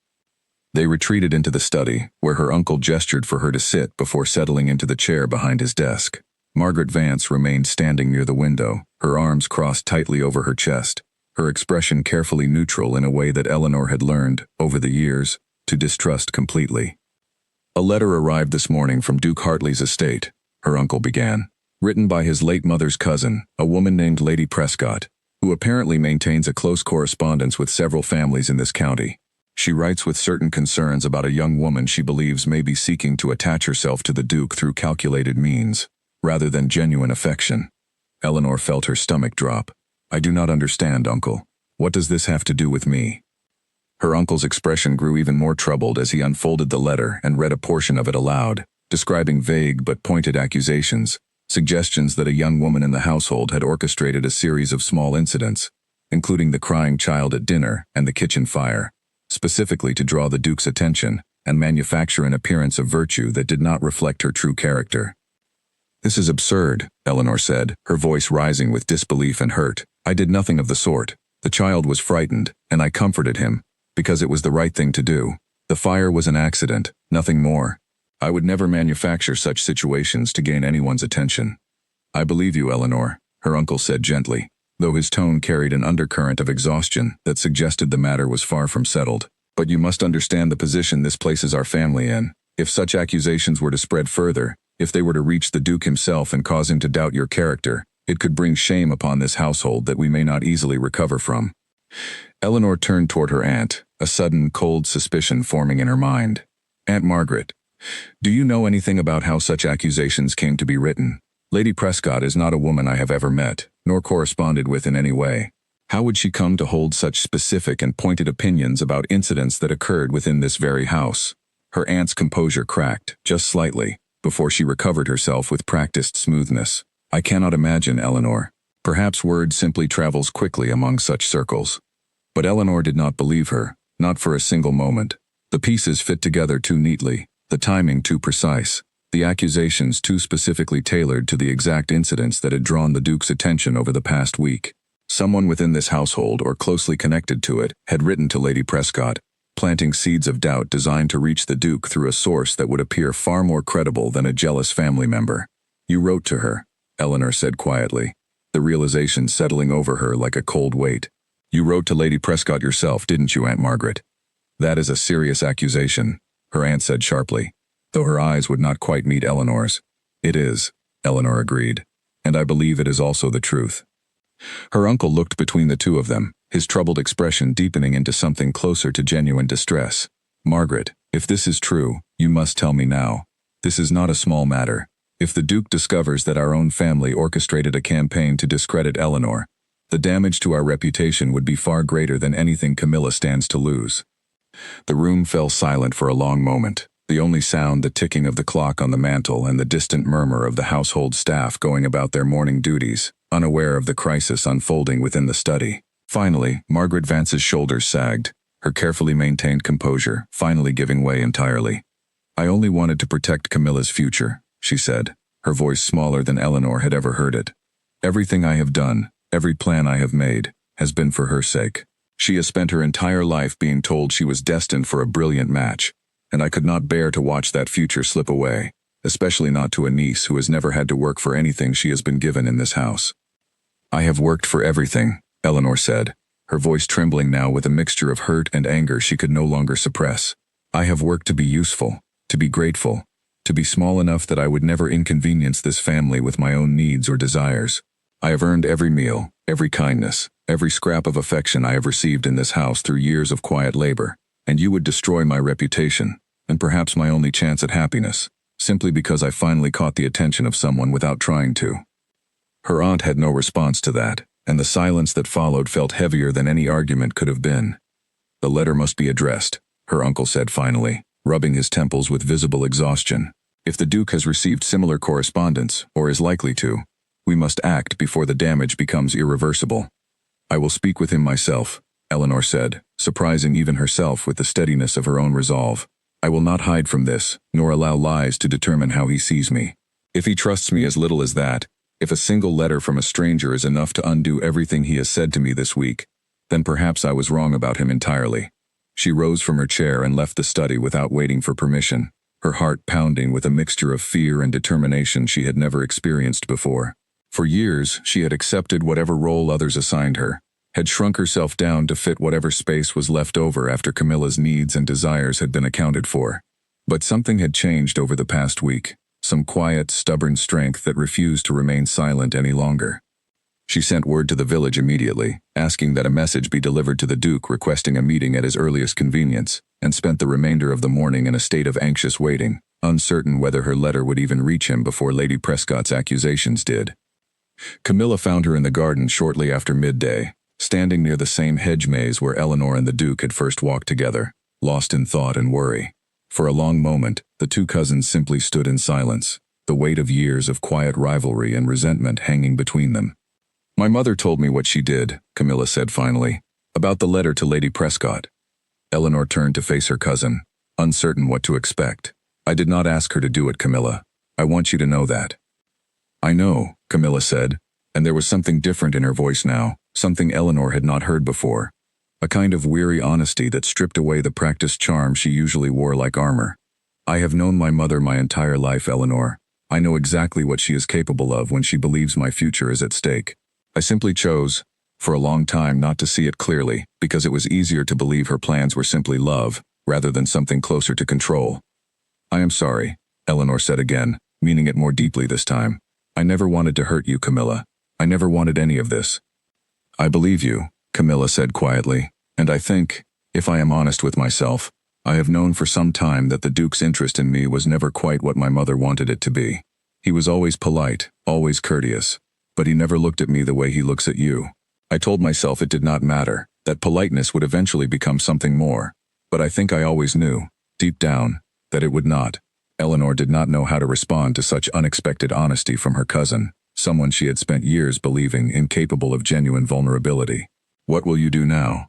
They retreated into the study, where her uncle gestured for her to sit before settling into the chair behind his desk. Margaret Vance remained standing near the window, her arms crossed tightly over her chest, her expression carefully neutral in a way that Eleanor had learned, over the years, to distrust completely. "A letter arrived this morning from Duke Hartley's estate," her uncle began. "Written by his late mother's cousin, a woman named Lady Prescott, who apparently maintains a close correspondence with several families in this county. She writes with certain concerns about a young woman she believes may be seeking to attach herself to the Duke through calculated means, rather than genuine affection." Eleanor felt her stomach drop. "I do not understand, Uncle. What does this have to do with me?" Her uncle's expression grew even more troubled as he unfolded the letter and read a portion of it aloud, describing vague but pointed accusations, suggestions that a young woman in the household had orchestrated a series of small incidents, including the crying child at dinner and the kitchen fire, specifically to draw the Duke's attention and manufacture an appearance of virtue that did not reflect her true character. "This is absurd," Eleanor said, her voice rising with disbelief and hurt. "I did nothing of the sort. The child was frightened, and I comforted him, because it was the right thing to do. The fire was an accident, nothing more. I would never manufacture such situations to gain anyone's attention." "I believe you, Eleanor," her uncle said gently, though his tone carried an undercurrent of exhaustion that suggested the matter was far from settled. "But you must understand the position this places our family in. If such accusations were to spread further, if they were to reach the Duke himself and cause him to doubt your character, it could bring shame upon this household that we may not easily recover from." Eleanor turned toward her aunt, a sudden cold suspicion forming in her mind. "Aunt Margaret, do you know anything about how such accusations came to be written? Lady Prescott is not a woman I have ever met, nor corresponded with in any way. How would she come to hold such specific and pointed opinions about incidents that occurred within this very house?" Her aunt's composure cracked, just slightly, before she recovered herself with practiced smoothness. "I cannot imagine, Eleanor. Perhaps word simply travels quickly among such circles." But Eleanor did not believe her, not for a single moment. The pieces fit together too neatly, the timing too precise, the accusations too specifically tailored to the exact incidents that had drawn the Duke's attention over the past week. Someone within this household or closely connected to it had written to Lady Prescott, planting seeds of doubt designed to reach the Duke through a source that would appear far more credible than a jealous family member. "You wrote to her," Eleanor said quietly, the realization settling over her like a cold weight. "You wrote to Lady Prescott yourself, didn't you, Aunt Margaret?" "That is a serious accusation," her aunt said sharply, though her eyes would not quite meet Eleanor's. "It is," Eleanor agreed, "and I believe it is also the truth." Her uncle looked between the two of them, his troubled expression deepening into something closer to genuine distress. "Margaret, if this is true, you must tell me now. This is not a small matter. If the Duke discovers that our own family orchestrated a campaign to discredit Eleanor, the damage to our reputation would be far greater than anything Camilla stands to lose." The room fell silent for a long moment, the only sound the ticking of the clock on the mantel and the distant murmur of the household staff going about their morning duties, unaware of the crisis unfolding within the study. Finally, Margaret Vance's shoulders sagged, her carefully maintained composure finally giving way entirely. "I only wanted to protect Camilla's future," she said, her voice smaller than Eleanor had ever heard it. "Everything I have done, every plan I have made, has been for her sake. She has spent her entire life being told she was destined for a brilliant match, and I could not bear to watch that future slip away, especially not to a niece who has never had to work for anything she has been given in this house." "I have worked for everything," Eleanor said, her voice trembling now with a mixture of hurt and anger she could no longer suppress. "I have worked to be useful, to be grateful, to be small enough that I would never inconvenience this family with my own needs or desires. I have earned every meal, every kindness, every scrap of affection I have received in this house through years of quiet labor, and you would destroy my reputation, and perhaps my only chance at happiness, simply because I finally caught the attention of someone without trying to." Her aunt had no response to that, and the silence that followed felt heavier than any argument could have been. "The letter must be addressed," her uncle said finally, rubbing his temples with visible exhaustion. "If the Duke has received similar correspondence, or is likely to, we must act before the damage becomes irreversible." "I will speak with him myself," Eleanor said, surprising even herself with the steadiness of her own resolve. "I will not hide from this, nor allow lies to determine how he sees me. If he trusts me as little as that, if a single letter from a stranger is enough to undo everything he has said to me this week, then perhaps I was wrong about him entirely. She rose from her chair and left the study without waiting for permission, her heart pounding with a mixture of fear and determination she had never experienced before. For years, she had accepted whatever role others assigned her, had shrunk herself down to fit whatever space was left over after Camilla's needs and desires had been accounted for. But something had changed over the past week, some quiet, stubborn strength that refused to remain silent any longer. She sent word to the village immediately, asking that a message be delivered to the Duke requesting a meeting at his earliest convenience, and spent the remainder of the morning in a state of anxious waiting, uncertain whether her letter would even reach him before Lady Prescott's accusations did. Camilla found her in the garden shortly after midday, standing near the same hedge maze where Eleanor and the Duke had first walked together, lost in thought and worry. For a long moment, the two cousins simply stood in silence, the weight of years of quiet rivalry and resentment hanging between them. "My mother told me what she did," Camilla said finally, "about the letter to Lady Prescott." Eleanor turned to face her cousin, uncertain what to expect. "I did not ask her to do it, Camilla. I want you to know that." "I know," Camilla said, and there was something different in her voice now, something Eleanor had not heard before. A kind of weary honesty that stripped away the practiced charm she usually wore like armor. "I have known my mother my entire life, Eleanor. I know exactly what she is capable of when she believes my future is at stake. I simply chose, for a long time, not to see it clearly, because it was easier to believe her plans were simply love, rather than something closer to control." "I am sorry," Eleanor said again, meaning it more deeply this time. "I never wanted to hurt you, Camilla. I never wanted any of this." "I believe you," Camilla said quietly, "and I think, if I am honest with myself, I have known for some time that the Duke's interest in me was never quite what my mother wanted it to be. He was always polite, always courteous, but he never looked at me the way he looks at you. I told myself it did not matter, that politeness would eventually become something more, but I think I always knew, deep down, that it would not." Eleanor did not know how to respond to such unexpected honesty from her cousin, someone she had spent years believing incapable of genuine vulnerability. "What will you do now?"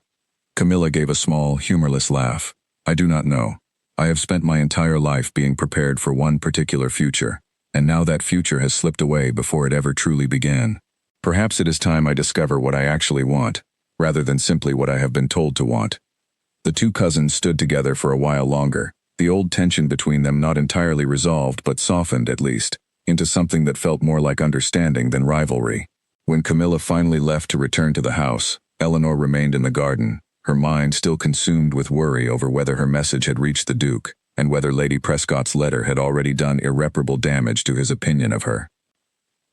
Camilla gave a small, humorless laugh. "I do not know. I have spent my entire life being prepared for one particular future, and now that future has slipped away before it ever truly began. Perhaps it is time I discover what I actually want, rather than simply what I have been told to want." The two cousins stood together for a while longer, the old tension between them not entirely resolved but softened, at least, into something that felt more like understanding than rivalry. When Camilla finally left to return to the house, Eleanor remained in the garden, her mind still consumed with worry over whether her message had reached the Duke, and whether Lady Prescott's letter had already done irreparable damage to his opinion of her.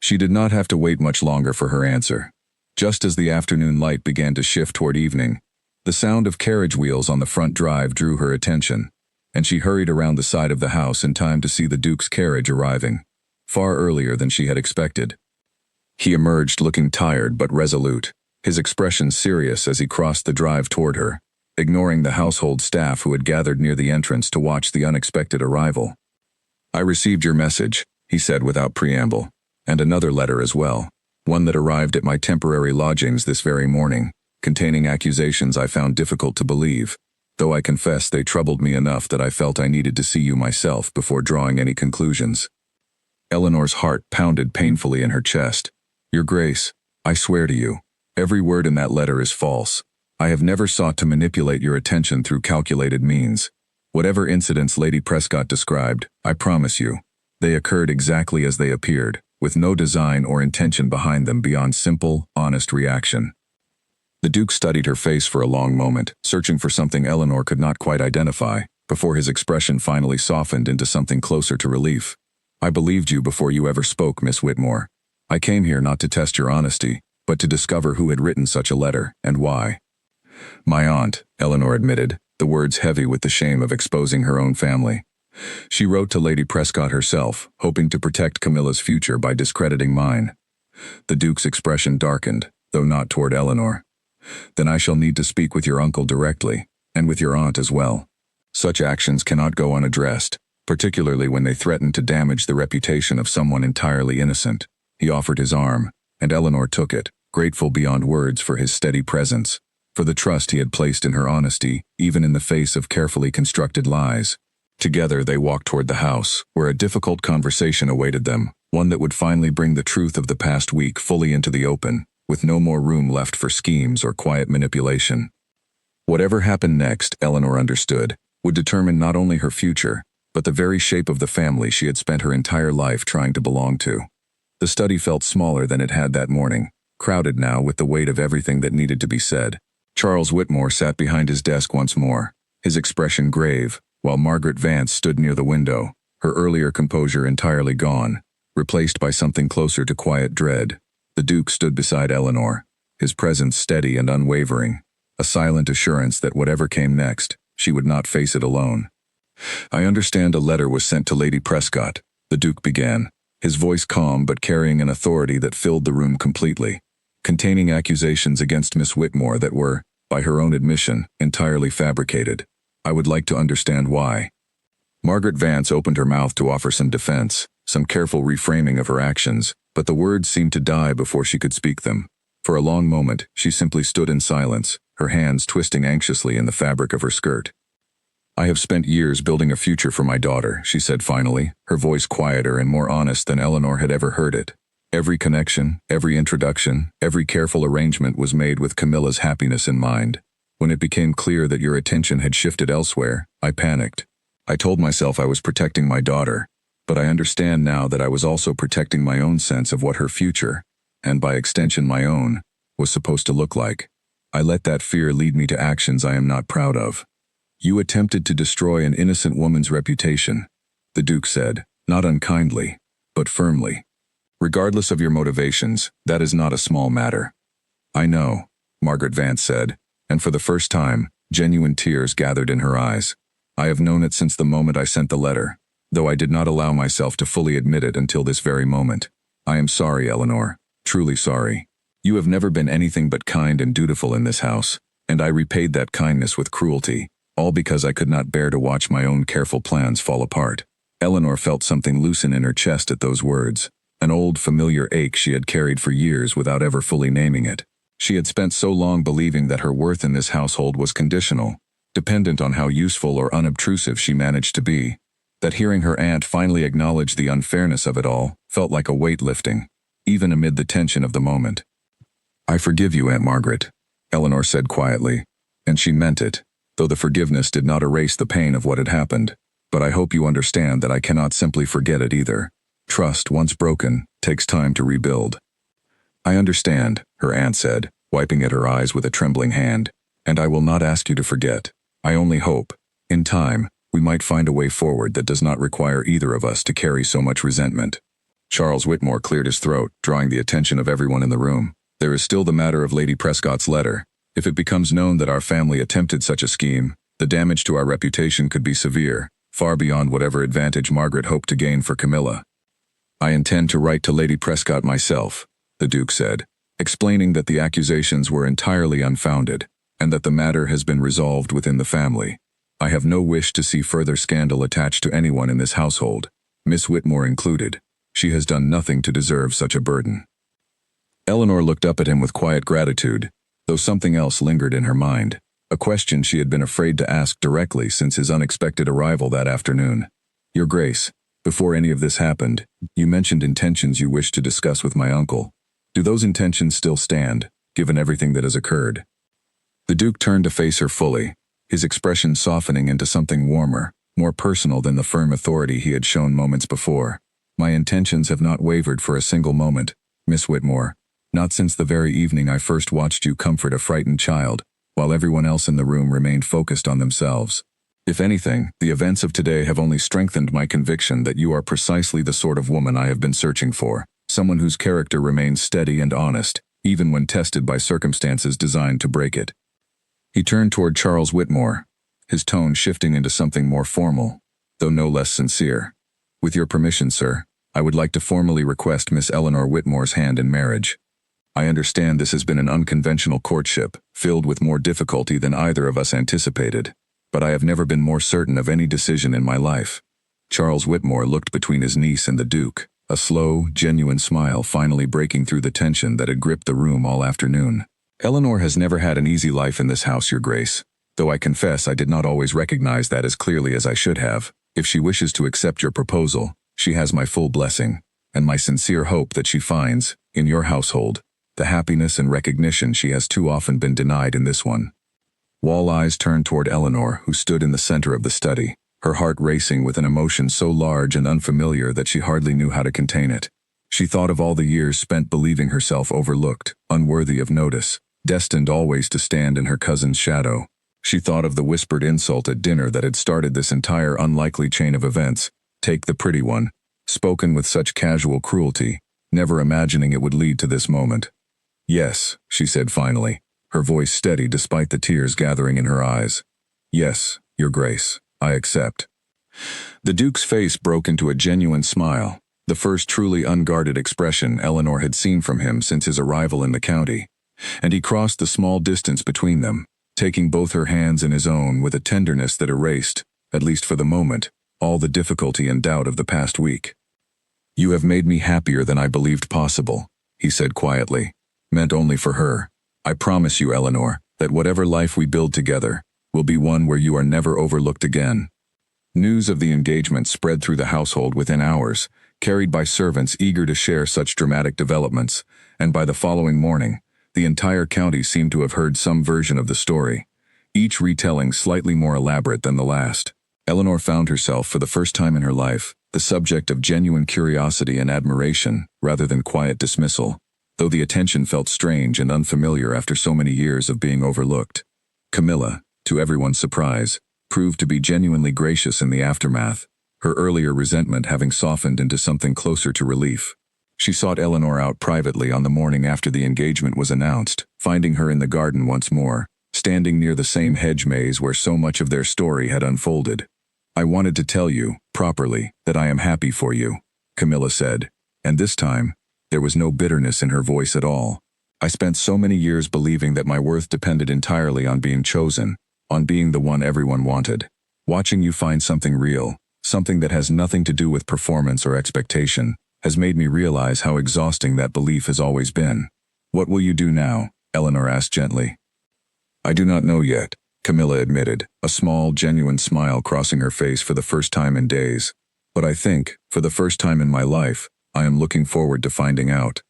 She did not have to wait much longer for her answer. Just as the afternoon light began to shift toward evening, the sound of carriage wheels on the front drive drew her attention, and she hurried around the side of the house in time to see the Duke's carriage arriving, far earlier than she had expected. He emerged looking tired but resolute, his expression serious as he crossed the drive toward her, ignoring the household staff who had gathered near the entrance to watch the unexpected arrival. "I received your message," he said without preamble, "and another letter as well, one that arrived at my temporary lodgings this very morning, containing accusations I found difficult to believe, though I confess they troubled me enough that I felt I needed to see you myself before drawing any conclusions." Eleanor's heart pounded painfully in her chest. "Your Grace, I swear to you, every word in that letter is false. I have never sought to manipulate your attention through calculated means. Whatever incidents Lady Prescott described, I promise you, they occurred exactly as they appeared, with no design or intention behind them beyond simple, honest reaction." The Duke studied her face for a long moment, searching for something Eleanor could not quite identify, before his expression finally softened into something closer to relief. "I believed you before you ever spoke, Miss Whitmore. I came here not to test your honesty, but to discover who had written such a letter, and why." "My aunt," Eleanor admitted, the words heavy with the shame of exposing her own family. "She wrote to Lady Prescott herself, hoping to protect Camilla's future by discrediting mine." The Duke's expression darkened, though not toward Eleanor. "Then I shall need to speak with your uncle directly, and with your aunt as well. Such actions cannot go unaddressed, particularly when they threaten to damage the reputation of someone entirely innocent." He offered his arm, and Eleanor took it, grateful beyond words for his steady presence, for the trust he had placed in her honesty, even in the face of carefully constructed lies. Together they walked toward the house, where a difficult conversation awaited them, one that would finally bring the truth of the past week fully into the open, with no more room left for schemes or quiet manipulation. Whatever happened next, Eleanor understood, would determine not only her future, but the very shape of the family she had spent her entire life trying to belong to. The study felt smaller than it had that morning, crowded now with the weight of everything that needed to be said. Charles Whitmore sat behind his desk once more, his expression grave, while Margaret Vance stood near the window, her earlier composure entirely gone, replaced by something closer to quiet dread. The Duke stood beside Eleanor, his presence steady and unwavering, a silent assurance that whatever came next, she would not face it alone. "I understand a letter was sent to Lady Prescott," the Duke began, his voice calm but carrying an authority that filled the room completely, containing accusations against Miss Whitmore that were, by her own admission, entirely fabricated. "I would like to understand why." Margaret Vance opened her mouth to offer some defense, some careful reframing of her actions, but the words seemed to die before she could speak them. For a long moment, she simply stood in silence, her hands twisting anxiously in the fabric of her skirt. "I have spent years building a future for my daughter," she said finally, her voice quieter and more honest than Eleanor had ever heard it. "Every connection, every introduction, every careful arrangement was made with Camilla's happiness in mind. When it became clear that your attention had shifted elsewhere, I panicked. I told myself I was protecting my daughter, but I understand now that I was also protecting my own sense of what her future, and by extension my own, was supposed to look like. I let that fear lead me to actions I am not proud of." "You attempted to destroy an innocent woman's reputation," the Duke said, not unkindly, but firmly. "Regardless of your motivations, that is not a small matter." "I know," Margaret Vance said, and for the first time, genuine tears gathered in her eyes. "I have known it since the moment I sent the letter, though I did not allow myself to fully admit it until this very moment. I am sorry, Eleanor, truly sorry. You have never been anything but kind and dutiful in this house, and I repaid that kindness with cruelty, all because I could not bear to watch my own careful plans fall apart." Eleanor felt something loosen in her chest at those words, an old familiar ache she had carried for years without ever fully naming it. She had spent so long believing that her worth in this household was conditional, dependent on how useful or unobtrusive she managed to be, that hearing her aunt finally acknowledge the unfairness of it all felt like a weight lifting, even amid the tension of the moment. "I forgive you, Aunt Margaret," Eleanor said quietly, and she meant it, though the forgiveness did not erase the pain of what had happened. "But I hope you understand that I cannot simply forget it either. Trust, once broken, takes time to rebuild." "I understand," her aunt said, wiping at her eyes with a trembling hand, "and I will not ask you to forget. I only hope, in time, we might find a way forward that does not require either of us to carry so much resentment." Charles Whitmore cleared his throat, drawing the attention of everyone in the room. "There is still the matter of Lady Prescott's letter. If it becomes known that our family attempted such a scheme, the damage to our reputation could be severe, far beyond whatever advantage Margaret hoped to gain for Camilla." "I intend to write to Lady Prescott myself," the Duke said, explaining that the accusations were entirely unfounded, and that the matter has been resolved within the family. "I have no wish to see further scandal attached to anyone in this household, Miss Whitmore included. She has done nothing to deserve such a burden." Eleanor looked up at him with quiet gratitude, though something else lingered in her mind, a question she had been afraid to ask directly since his unexpected arrival that afternoon. "Your Grace, before any of this happened, you mentioned intentions you wished to discuss with my uncle. Do those intentions still stand, given everything that has occurred?" The Duke turned to face her fully, his expression softening into something warmer, more personal than the firm authority he had shown moments before. "My intentions have not wavered for a single moment, Miss Whitmore. Not since the very evening I first watched you comfort a frightened child, while everyone else in the room remained focused on themselves. If anything, the events of today have only strengthened my conviction that you are precisely the sort of woman I have been searching for, someone whose character remains steady and honest, even when tested by circumstances designed to break it." He turned toward Charles Whitmore, his tone shifting into something more formal, though no less sincere. "With your permission, sir, I would like to formally request Miss Eleanor Whitmore's hand in marriage. I understand this has been an unconventional courtship, filled with more difficulty than either of us anticipated, but I have never been more certain of any decision in my life." Charles Whitmore looked between his niece and the Duke, a slow, genuine smile finally breaking through the tension that had gripped the room all afternoon. "Eleanor has never had an easy life in this house, Your Grace, though I confess I did not always recognize that as clearly as I should have. If she wishes to accept your proposal, she has my full blessing, and my sincere hope that she finds, in your household, the happiness and recognition she has too often been denied in this one." Wall eyes turned toward Eleanor, who stood in the center of the study, her heart racing with an emotion so large and unfamiliar that she hardly knew how to contain it. She thought of all the years spent believing herself overlooked, unworthy of notice, destined always to stand in her cousin's shadow. She thought of the whispered insult at dinner that had started this entire unlikely chain of events, "Take the pretty one," spoken with such casual cruelty, never imagining it would lead to this moment. "Yes," she said finally, her voice steady despite the tears gathering in her eyes. "Yes, Your Grace, I accept." The Duke's face broke into a genuine smile, the first truly unguarded expression Eleanor had seen from him since his arrival in the county, and he crossed the small distance between them, taking both her hands in his own with a tenderness that erased, at least for the moment, all the difficulty and doubt of the past week. "You have made me happier than I believed possible," he said quietly, meant only for her. "I promise you, Eleanor, that whatever life we build together will be one where you are never overlooked again." News of the engagement spread through the household within hours, carried by servants eager to share such dramatic developments, and by the following morning, the entire county seemed to have heard some version of the story, each retelling slightly more elaborate than the last. Eleanor found herself, for the first time in her life, the subject of genuine curiosity and admiration, rather than quiet dismissal, though the attention felt strange and unfamiliar after so many years of being overlooked. Camilla, to everyone's surprise, proved to be genuinely gracious in the aftermath, her earlier resentment having softened into something closer to relief. She sought Eleanor out privately on the morning after the engagement was announced, finding her in the garden once more, standing near the same hedge maze where so much of their story had unfolded. "I wanted to tell you, properly, that I am happy for you," Camilla said, and this time, there was no bitterness in her voice at all. "I spent so many years believing that my worth depended entirely on being chosen, on being the one everyone wanted. Watching you find something real, something that has nothing to do with performance or expectation, has made me realize how exhausting that belief has always been." "What will you do now?" Eleanor asked gently. "I do not know yet," Camilla admitted, a small, genuine smile crossing her face for the first time in days. "But I think, for the first time in my life, I am looking forward to finding out."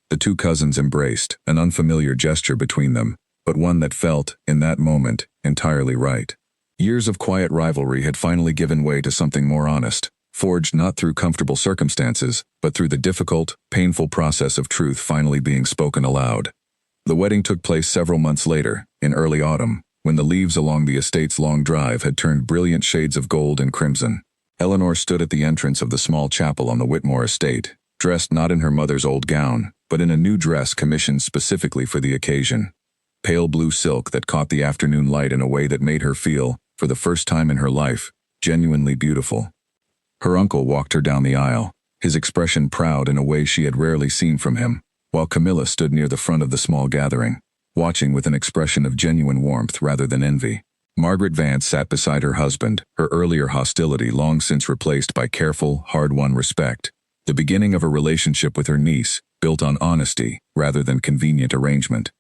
The two cousins embraced, an unfamiliar gesture between them, but one that felt, in that moment, entirely right. Years of quiet rivalry had finally given way to something more honest, forged not through comfortable circumstances, but through the difficult, painful process of truth finally being spoken aloud. The wedding took place several months later, in early autumn, when the leaves along the estate's long drive had turned brilliant shades of gold and crimson. Eleanor stood at the entrance of the small chapel on the Whitmore estate, dressed not in her mother's old gown, but in a new dress commissioned specifically for the occasion. Pale blue silk that caught the afternoon light in a way that made her feel, for the first time in her life, genuinely beautiful. Her uncle walked her down the aisle, his expression proud in a way she had rarely seen from him, while Camilla stood near the front of the small gathering, watching with an expression of genuine warmth rather than envy. Margaret Vance sat beside her husband, her earlier hostility long since replaced by careful, hard-won respect, the beginning of a relationship with her niece, built on honesty rather than convenient arrangement.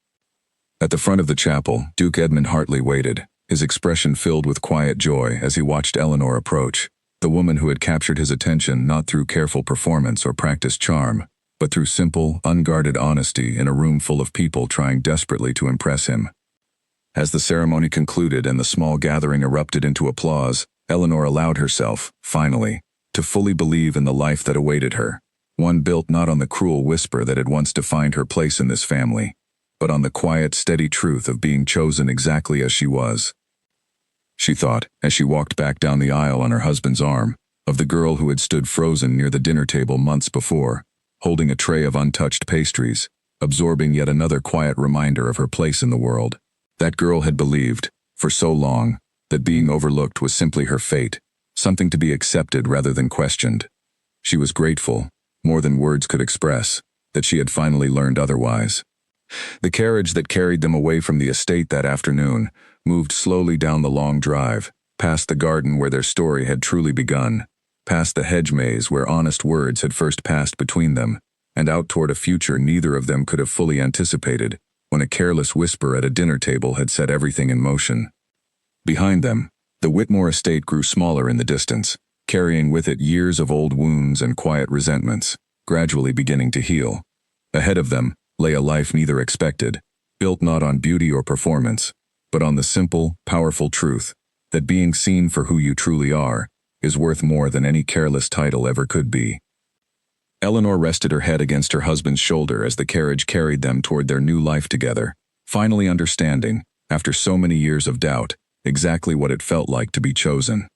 At the front of the chapel, Duke Edmund Hartley waited, his expression filled with quiet joy as he watched Eleanor approach, the woman who had captured his attention not through careful performance or practiced charm, but through simple, unguarded honesty in a room full of people trying desperately to impress him. As the ceremony concluded and the small gathering erupted into applause, Eleanor allowed herself, finally, to fully believe in the life that awaited her, one built not on the cruel whisper that had once defined her place in this family, but on the quiet, steady truth of being chosen exactly as she was. She thought, as she walked back down the aisle on her husband's arm, of the girl who had stood frozen near the dinner table months before, holding a tray of untouched pastries, absorbing yet another quiet reminder of her place in the world. That girl had believed, for so long, that being overlooked was simply her fate, something to be accepted rather than questioned. She was grateful, more than words could express, that she had finally learned otherwise. The carriage that carried them away from the estate that afternoon moved slowly down the long drive, past the garden where their story had truly begun, past the hedge maze where honest words had first passed between them, and out toward a future neither of them could have fully anticipated, when a careless whisper at a dinner table had set everything in motion. Behind them, the Whitmore estate grew smaller in the distance, carrying with it years of old wounds and quiet resentments, gradually beginning to heal. Ahead of them lay a life neither expected, built not on beauty or performance, but on the simple, powerful truth that being seen for who you truly are is worth more than any careless title ever could be. Eleanor rested her head against her husband's shoulder as the carriage carried them toward their new life together, finally understanding, after so many years of doubt, exactly what it felt like to be chosen.